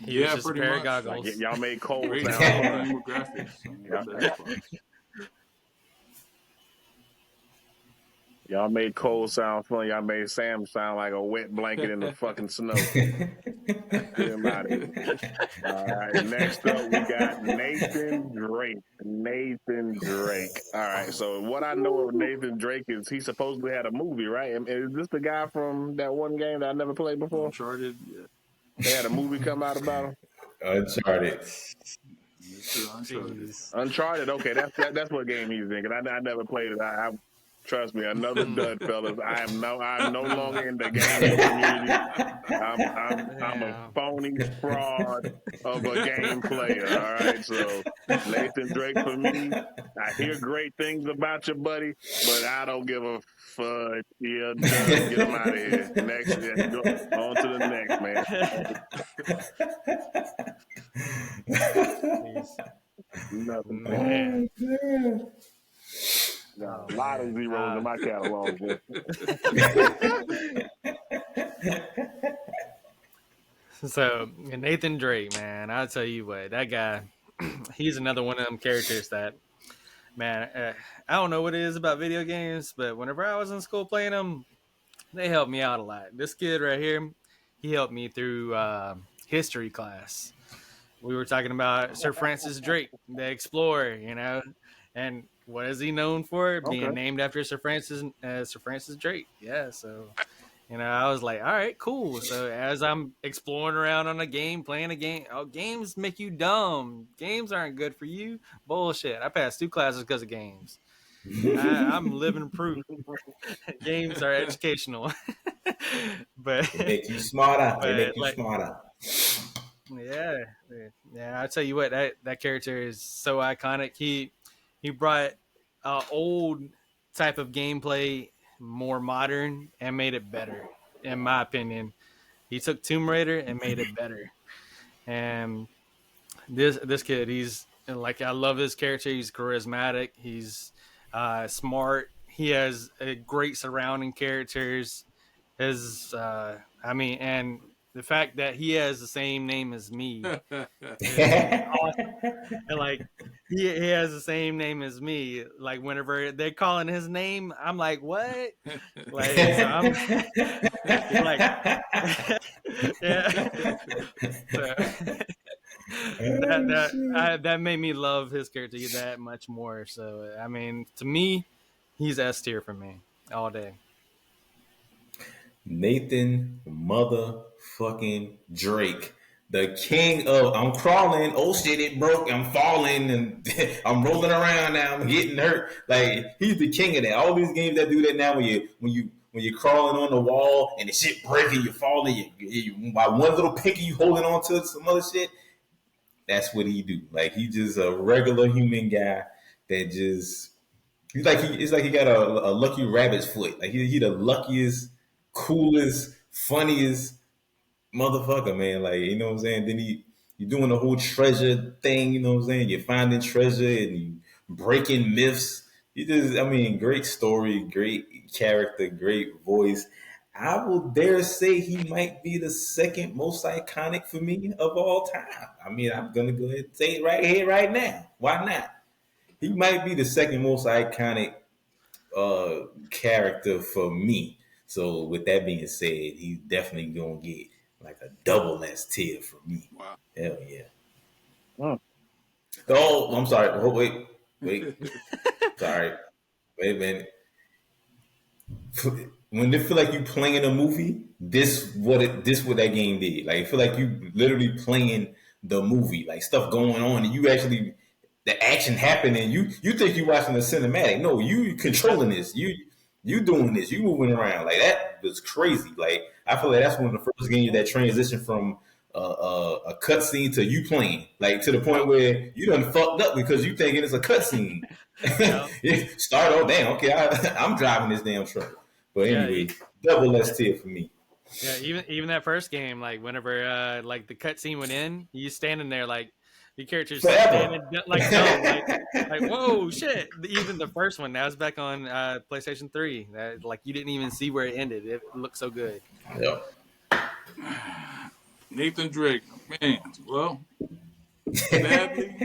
He was just a pair of goggles. Like, y'all made Cole sound with graphics. Y'all made Cole sound fun. Y'all made Sam sound like a wet blanket in the fucking snow. Get him out of here. All right, next up we got Nathan Drake. All right, so what I know of Nathan Drake is he supposedly had a movie, right? Is this the guy from that one game that I never played before? Uncharted, yeah. They had a movie come out about him? Uncharted. Uncharted. Okay, that's what game he's in. Cause I never played it. I trust me, another dud, fellas. I'm no longer in the gaming community. I'm a phony fraud of a game player. All right, so Nathan Drake for me. I hear great things about you, buddy, but I don't give a fuck. Yeah, get him out of here. Next, go on to the next, man. Nothing, man. No, a lot of zeros in my catalog. So Nathan Drake, man, I'll tell you what, that guy, he's another one of them characters that man, I don't know what it is about video games, but whenever I was in school playing them, they helped me out a lot. This kid right here, he helped me through history class. We were talking about Sir Francis Drake, the explorer, and what is he known for? Okay. Being named after Sir Francis Drake. Yeah, so I was like, all right, cool. So as I'm exploring around on a game, playing a game, games make you dumb. Games aren't good for you. Bullshit. I passed 2 classes because of games. I'm living proof. Games are educational. but They make you smarter. They but make you like smarter. yeah, yeah. I tell you what, that character is so iconic. He brought old type of gameplay more modern and made it better, in my opinion. He took Tomb Raider and made it better. And this kid, he's like, I love his character. He's charismatic. He's smart. He has great surrounding characters. His, and the fact that he has the same name as me is awesome. And like, he has the same name as me. Like, whenever they're calling his name, I'm like, what? Like, so I'm like, yeah. So, that made me love his character that much more. So I mean, to me, he's S tier for me all day. Nathan motherfucking Drake, the king of I'm crawling, oh shit, it broke, I'm falling, and I'm rolling around now, I'm getting hurt. Like he's the king of that. All these games that do that now, when you're crawling on the wall and the shit breaking, you're falling, you by one little pinky you holding on to some other shit. That's what he do. Like he just a regular human guy that just it's like he got a lucky rabbit's foot. Like he the luckiest, coolest, funniest motherfucker, man. Like you know what I'm saying. Then you doing the whole treasure thing. You know what I'm saying. You're finding treasure and you breaking myths. Great story, great character, great voice. I will dare say he might be the second most iconic for me of all time. I mean, I'm gonna go ahead and say it right here, right now. Why not? He might be the second most iconic character for me. So with that being said, he's definitely gonna get like a double S tier for me. Wow. Hell yeah. Mm. Oh, I'm sorry. Oh, wait. Sorry. Wait a minute. When they feel like you playing a movie, this what that game did. Like, I feel like you literally playing the movie, like stuff going on, and you actually the action happening. You think you watching the cinematic? No, you controlling this. You doing this. You moving around like that was crazy. Like I feel like that's one of the first games that transition from a cutscene to you playing, like to the point where you done fucked up because you thinking it's a cutscene. Yep. Start oh damn okay I'm driving this damn truck. But anyway, Yeah, double S tier for me. yeah. Even that first game, like whenever like the cutscene went in, you standing there like your character's Forever. standing like dumb, like whoa shit. Even the first one, that was back on PlayStation 3. That, like you didn't even see where it ended. It looked so good. Yep. Nathan Drake, man. Well, sadly,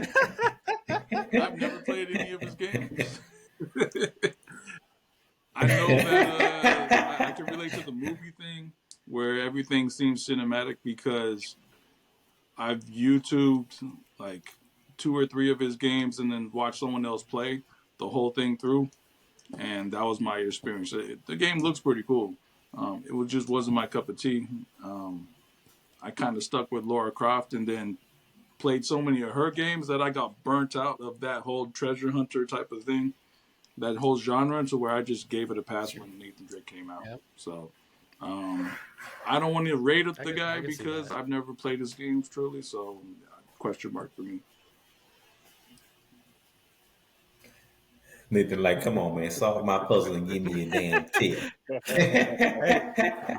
I've never played any of his games. I know that I can relate to the movie thing where everything seems cinematic because I've YouTubed like 2 or 3 of his games and then watched someone else play the whole thing through, and that was my experience. The game looks pretty cool. Just wasn't my cup of tea. I kind of stuck with Laura Croft and then played so many of her games that I got burnt out of that whole treasure hunter type of thing, that whole genre, to where I just gave it a pass when Nathan Drake came out. Yep. So I don't want to rate up the guy I can see because that. I've never played his games truly. So question mark for me. Nathan, like, come on, man, solve my puzzle and give me a damn tier. Hey,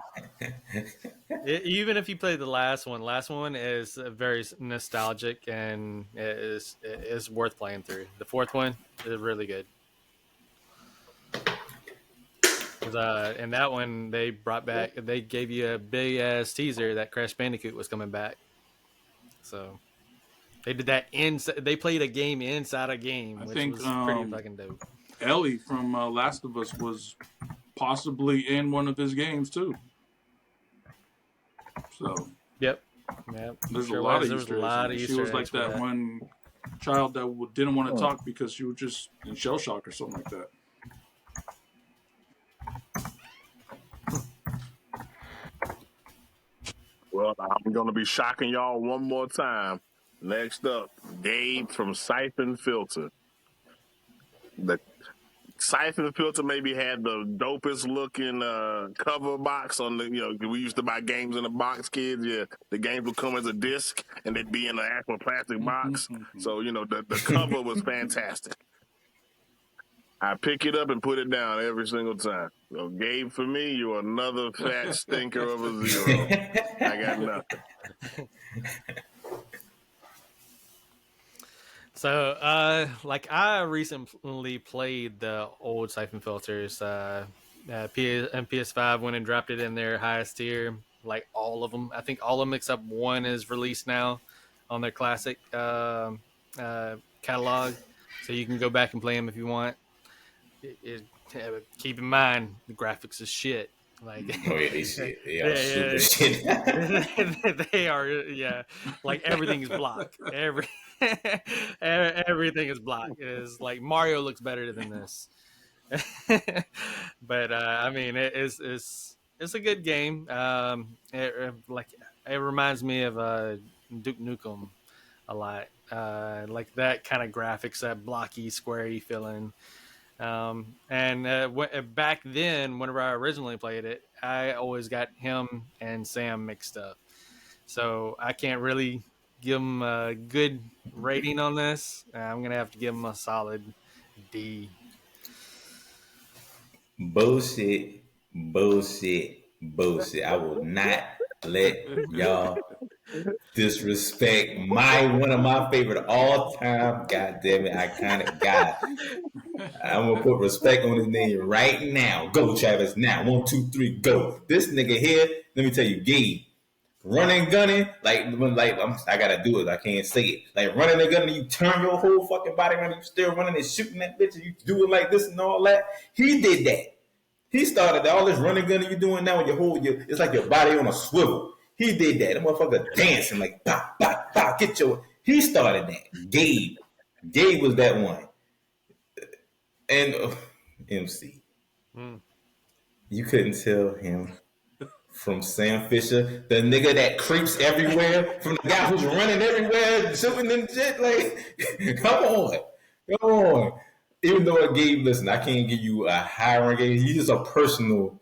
even if you play the last one is very nostalgic and is worth playing through. The fourth one is really good. In that one, they gave you a big ass teaser that Crash Bandicoot was coming back. So They did that they played a game inside a game, I which think was pretty fucking dope. Ellie from Last of Us was possibly in one of his games too. So Yep. there's Sure a lot was. of There was Easter a lot eggs. of She Easter was like eggs for that one child that didn't want to talk because she was just in shell shock or something like that. Well, I'm going to be shocking y'all one more time. Next up, Gabe from Siphon Filter. The Siphon Filter maybe had the dopest looking cover box on the, we used to buy games in a box, kids. Yeah, the games would come as a disc and they'd be in an actual plastic box. So, the cover was fantastic. I pick it up and put it down every single time. So, Gabe, for me, you're another fat stinker of a zero. I got nothing. So, I recently played the old Siphon Filters. PS5 went and dropped it in their highest tier. Like all of them, I think all of them except one is released now on their classic catalog. So you can go back and play them if you want. Keep in mind the graphics is shit. Like, oh yeah, they shit. They are super shit. They are, like everything is blocked. Everything is blocked. It's like Mario looks better than this. But I mean, it's a good game. It reminds me of Duke Nukem a lot. Like that kind of graphics, that blocky, squarey feeling. Back then, whenever I originally played it, I always got him and Sam mixed up. So I can't really give him a good rating on this. I'm going to have to give him a solid D. Bullshit. I will not let y'all disrespect one of my favorite all time, goddamn it, iconic guy. I'm gonna put respect on his name right now. Go, Travis. Now, 1, 2, 3, go. This nigga here, let me tell you, Gabe. Running, gunning, I gotta do it. I can't say it. Like running and gunning, you turn your whole fucking body around, you still running and shooting that bitch, and you do it like this and all that. He did that. He started all this running gunning you doing now, and it's like your body on a swivel. He did that. The motherfucker dancing like pop, pop, pop. He started that. Gabe was that one. And MC, you couldn't tell him from Sam Fisher, the nigga that creeps everywhere, from the guy who's running everywhere, shooting and shit. Like, come on. Even though listen, I can't give you a high ranking. He's just a personal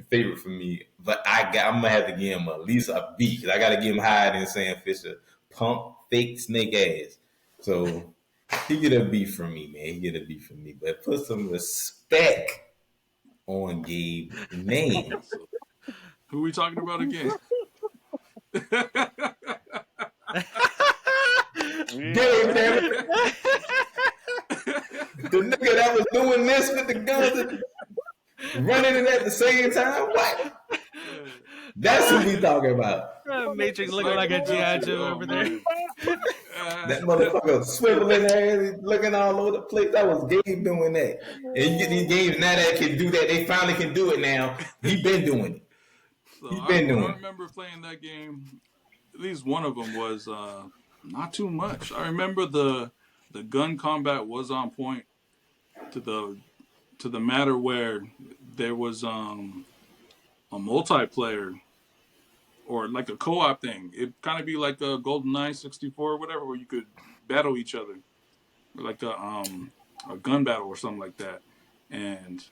favorite for me, but I'm gonna have to give him at least a B because I gotta give him higher than Sam Fisher. Pump, fake, snake ass. So he get a B from me, man. He get a B from me, but put some respect on Gabe's name. Who are we talking about again? Gabe, damn it. The nigga that was doing this with the guns and running it at the same time? What? That's who we talking about. Matrix looking like a G.I. Joe over there. That motherfucker swiveling there, looking all over the place. That was Gabe doing that. And you get these games now that can do that. They finally can do it now. He been doing it. So I remember playing that game. At least one of them was not too much. I remember the gun combat was on point to the matter where there was a multiplayer or like a co-op thing. It kind of be like a GoldenEye 64 or whatever, where you could battle each other, like a gun battle or something like that. And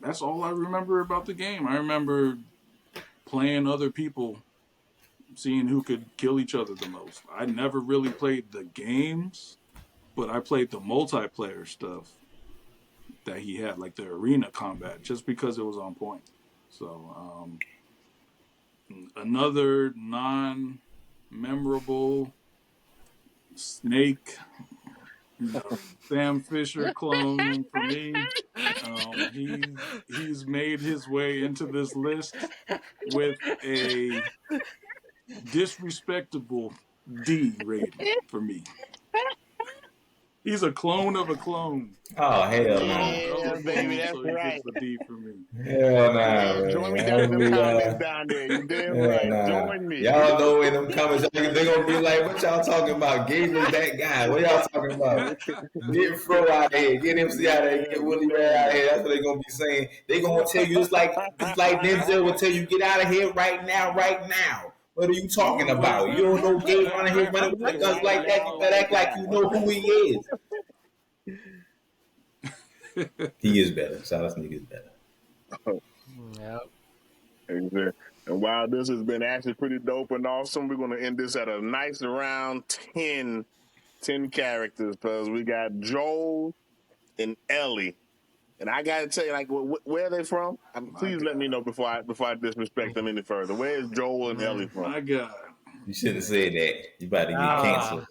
that's all I remember about the game. I remember playing other people, seeing who could kill each other the most. I never really played the games, but I played the multiplayer stuff that he had, like the arena combat, just because it was on point. So, another non-memorable Snake, Sam Fisher clone for me. He's made his way into this list with a disrespectable D rating for me. He's a clone of a clone. Oh, hell Clone no. of Yeah, a baby, clone, that's so he right. gets the D for me. Hell nah, Yeah, man. join me I down in don't them be, comments down there. You damn hell right. nah. Join me. Y'all know in them comments, they're going to be like, what y'all talking about? Gabe is that guy. What y'all talking about? Get Fro out here. Get MC out here. Yeah, Get Willie Ray out here. That's what they're going to be saying. They're going to tell you, it's like Denzel will tell you, get out of here right now, right now. What are you talking about? You don't know Gabe running here running with guns right like that. You now, better right act like you know who he is. He is better. Silas nigga is better. Yep. Exactly. And while this has been actually pretty dope and awesome, we're going to end this at a nice around 10 characters because we got Joel and Ellie. And I got to tell you, like, where are they from? Please let me know before I disrespect them any further. Where is Joel and Ellie from? My God. You shouldn't have said that. You about to get canceled.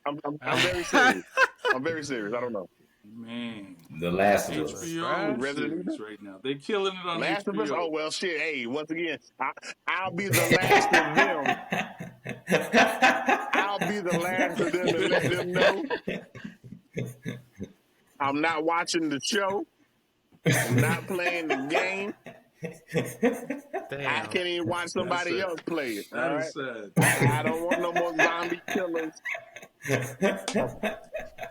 I'm very serious. I'm very serious. I don't know. Man. The Last of Us. HBO Resident series right now. They're killing it on Last HBO. of Us? Oh, well, shit. Hey, once again, I'll be the last of them. I'll be the last of them to let them know I'm not watching the show. I'm not playing the game. Damn. I can't even watch somebody else play it. All right? Sad. I don't want no more zombie killers.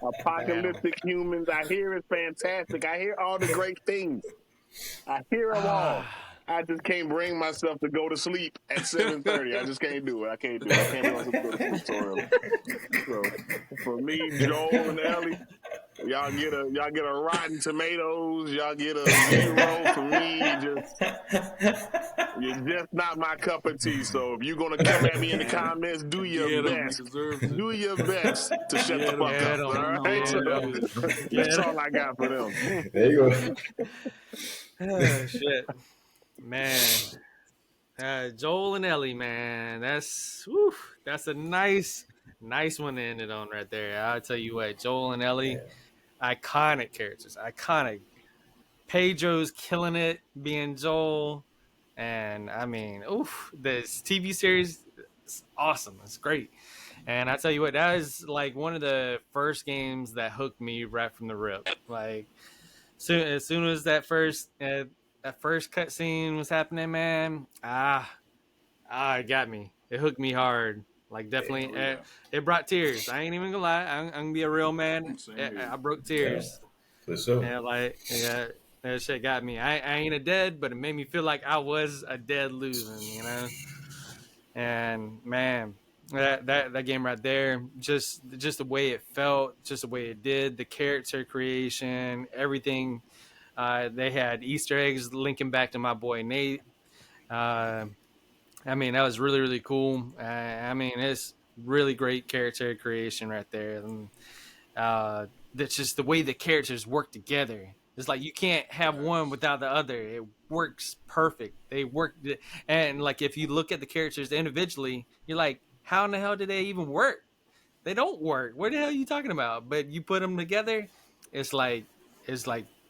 Apocalyptic humans. I hear it's fantastic. I hear all the great things. I hear them all. I just can't bring myself to go to sleep at 7:30. I just can't do it. I can't do it. I can't bring myself to go to sleep so early. So for me, Joel and Ellie, y'all get a Rotten Tomatoes. Y'all get a 0 for me. You're just not my cup of tea. So if you're gonna come at me in the comments, do your best. Do your best to shut the fuck up. All right. So, that's all I got for them. There you go. Oh, shit. Man. Joel and Ellie, man. That's a nice one to end it on right there. I'll tell you what, Joel and Ellie, iconic characters. Iconic. Pedro's killing it being Joel. And I mean, this TV series is awesome. It's great. And I tell you what, that is like one of the first games that hooked me right from the rip. Like, as soon as that first cutscene was happening, man, it got me. It hooked me hard. Like, definitely, it brought tears. I ain't even gonna lie. I'm gonna be a real man. I broke tears. For sure. And that shit got me. I ain't a dead, but it made me feel like I was a dead losing, you know. And man, that game right there, just the way it felt, just the way it did, the character creation, everything. They had Easter eggs linking back to my boy Nate. I mean, that was really, really cool. I mean, it's really great character creation right there. And that's just the way the characters work together. It's like you can't have one without the other. It works perfect. They work. And like, if you look at the characters individually, you're like, how in the hell do they even work? They don't work. What the hell are you talking about? But you put them together, it's like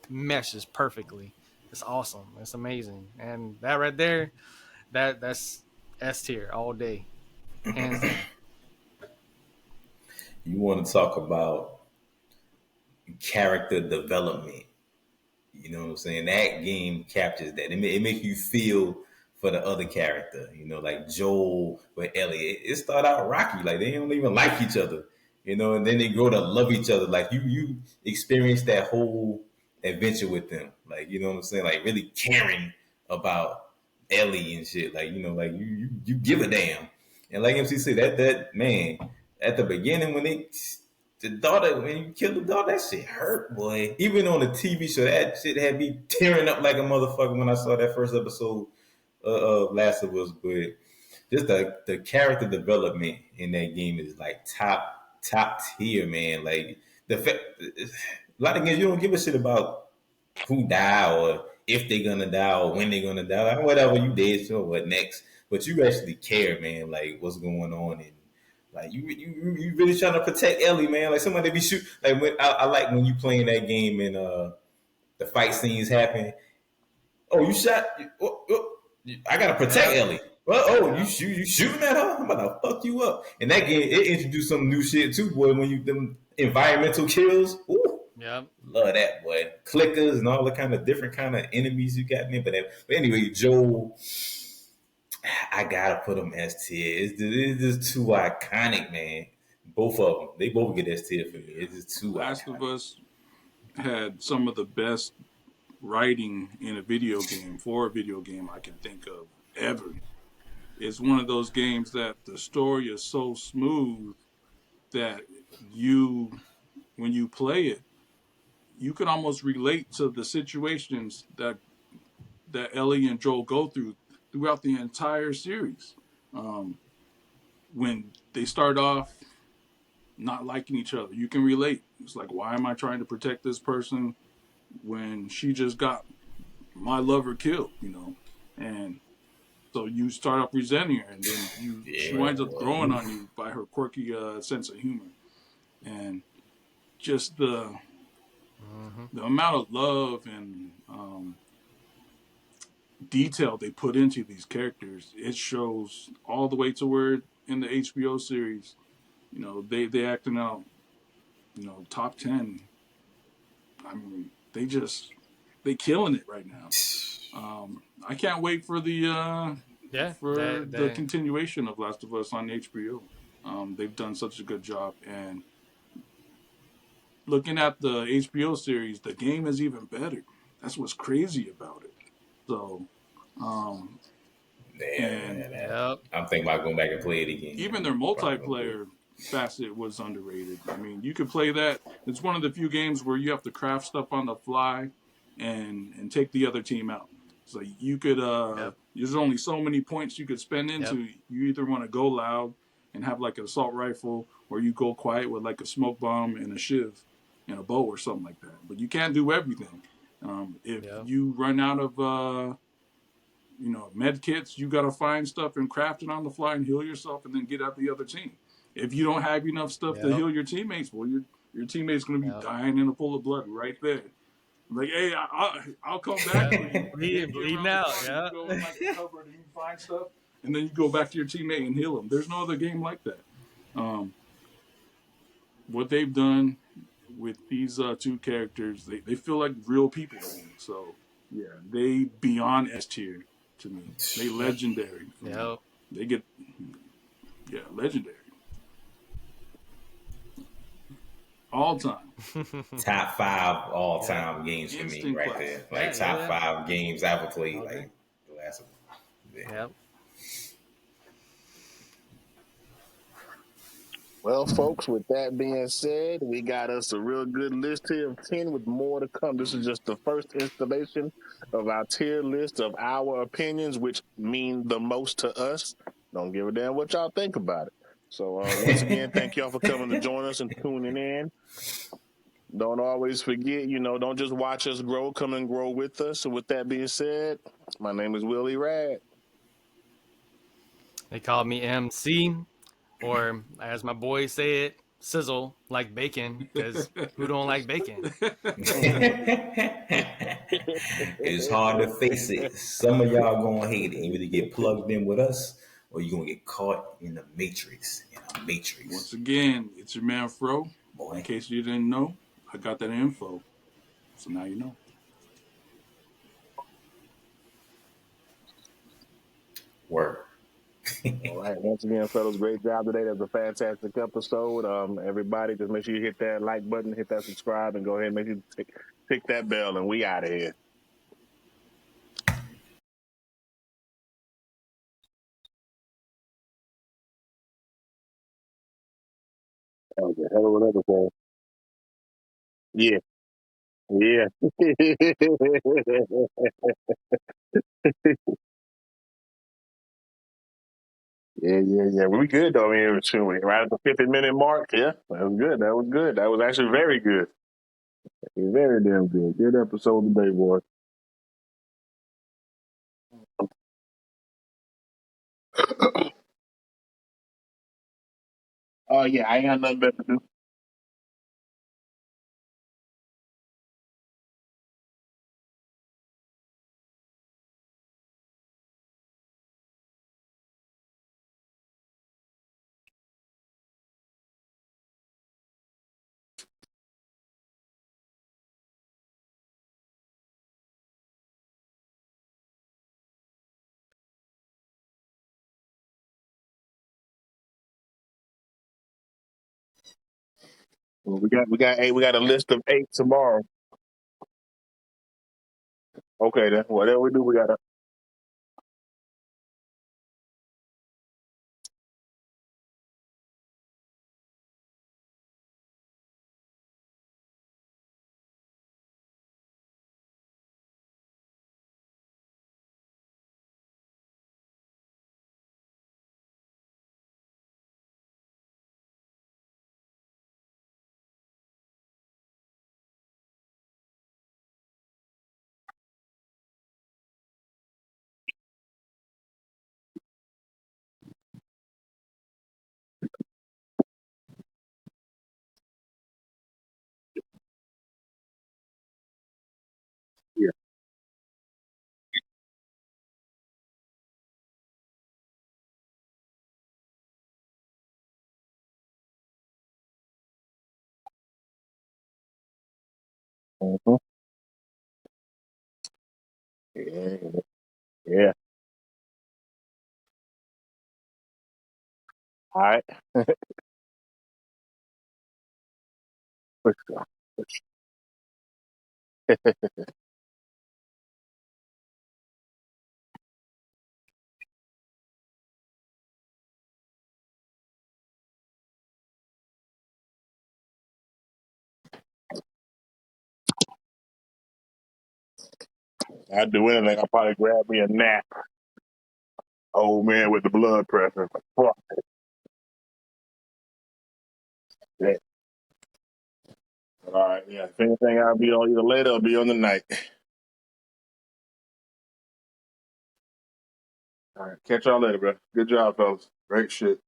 meshes perfectly. It's awesome. It's amazing. And that right there, that's S tier all day. Hands down. You want to talk about character development. You know what I'm saying? That game captures that. It makes you feel for the other character. You know, like Joel with Ellie. It started out rocky. Like, they don't even like each other. You know, and then they grow to love each other. Like, you experience that whole adventure with them. Like, you know what I'm saying? Like, really caring about Ellie and shit. Like, you know, like you give a damn. And like MC said, that man, at the beginning when you killed the daughter, that shit hurt, boy. Even on the TV show, that shit had me tearing up like a motherfucker when I saw that first episode of Last of Us. But just the character development in that game is like top tier, man. Like, a lot of games you don't give a shit about who die or if they're gonna die or when they're gonna die. Like, whatever, you dead, so what next? But you actually care, man. Like, what's going on, and like you really trying to protect Ellie, man. Like, somebody be shoot. Like, when I like when you playing that game and the fight scenes happen. Oh, you shot. I gotta protect Ellie. Well, oh, you shooting at her? I'm about to fuck you up. And that game, it introduced some new shit too, boy. When you them environmental kills, ooh, Yep. love that, boy. Clickers and all the kind of different kind of enemies you got in there. But anyway, Joel, I gotta put them S tier. It's just too iconic, man. Both of them, they both get S tier for me. It's just too Last of iconic. Us had some of the best writing in a video game for a video game I can think of ever. It's one of those games that the story is so smooth that you, when you play it, you can almost relate to the situations that Ellie and Joel go through throughout the entire series. Um, when they start off not liking each other, you can relate. It's like, why am I trying to protect this person when she just got my lover killed? And so you start up resenting her, and then she Yeah, winds up growing boy. on you by her quirky sense of humor, and just the amount of love and detail they put into these characters. It shows all the way to where in the HBO series, they acting out, top 10. I mean, they killing it right now. I can't wait for Yeah. the continuation of Last of Us on HBO. They've done such a good job, and looking at the HBO series, the game is even better. That's what's crazy about it. So, Damn, and man. Yep. I'm thinking about going back and play it again. even their Probably gonna do multiplayer facet was underrated. I mean, you could play that. It's one of the few games where you have to craft stuff on the fly and take the other team out. So you could Yep. there's only so many points you could spend Yep. into. You either want to go loud and have like an assault rifle, or you go quiet with like a smoke bomb and a shiv and a bow or something like that. But you can't do everything. If Yep. you run out of med kits, you got to find stuff and craft it on the fly and heal yourself and then get out the other team. If you don't have enough stuff to Yep. heal your teammates, well, your teammate's going to be Yep. dying in a pool of blood right there. Like, hey, I'll come back for you. Bleeding out. Yeah. You go in like a cupboard and you find stuff, and then you go back to your teammate and heal them. There's no other game like that. What they've done with these two characters, they feel like real people to me. So, yeah, they beyond S tier to me. They legendary. Yep. They get, legendary. All time. top 5 all time games for me Instant right class. there. Like Yeah, top 5 games I ever played. Okay. Like the last one. Yeah. Yep. Well, folks, with that being said, we got us a real good list here of 10 with more to come. This is just the first installation of our tier list of our opinions, which mean the most to us. Don't give a damn what y'all think about it. So, once again, thank y'all for coming to join us and tuning in. Don't always forget, don't just watch us grow, come and grow with us. So, with that being said, my name is Willie Rad. They called me MC, or as my boys say it, sizzle like bacon. Because who don't like bacon? It's hard to face it. Some of y'all gonna hate it. You either get plugged in with us or you're gonna get caught in the matrix. Once again, it's your man Fro. Boy. In case you didn't know, I got that info. So now you know. Word. All right. Once again, fellas, great job today. That was a fantastic episode. Everybody, just make sure you hit that like button, hit that subscribe, and go ahead and make sure you tick that bell, and we out of here. That was a hell of an episode. Yeah. Yeah. Yeah. We good though. I mean, right at the 50-minute mark. Yeah, that was good. That was good. That was actually very good. Very damn good. Good episode today, boy. Oh yeah, I ain't got nothing better to do. We got a list of 8 tomorrow. Okay, then whatever we do, we got to. Yeah. Mhm. Yeah. Yeah. All right. I'd do anything. I'd probably grab me a nap. Old man with the blood pressure. Fuck that. All right. Yeah. If anything, I'll be on either later or be on the night. All right. Catch y'all later, bro. Good job, fellas. Great shit.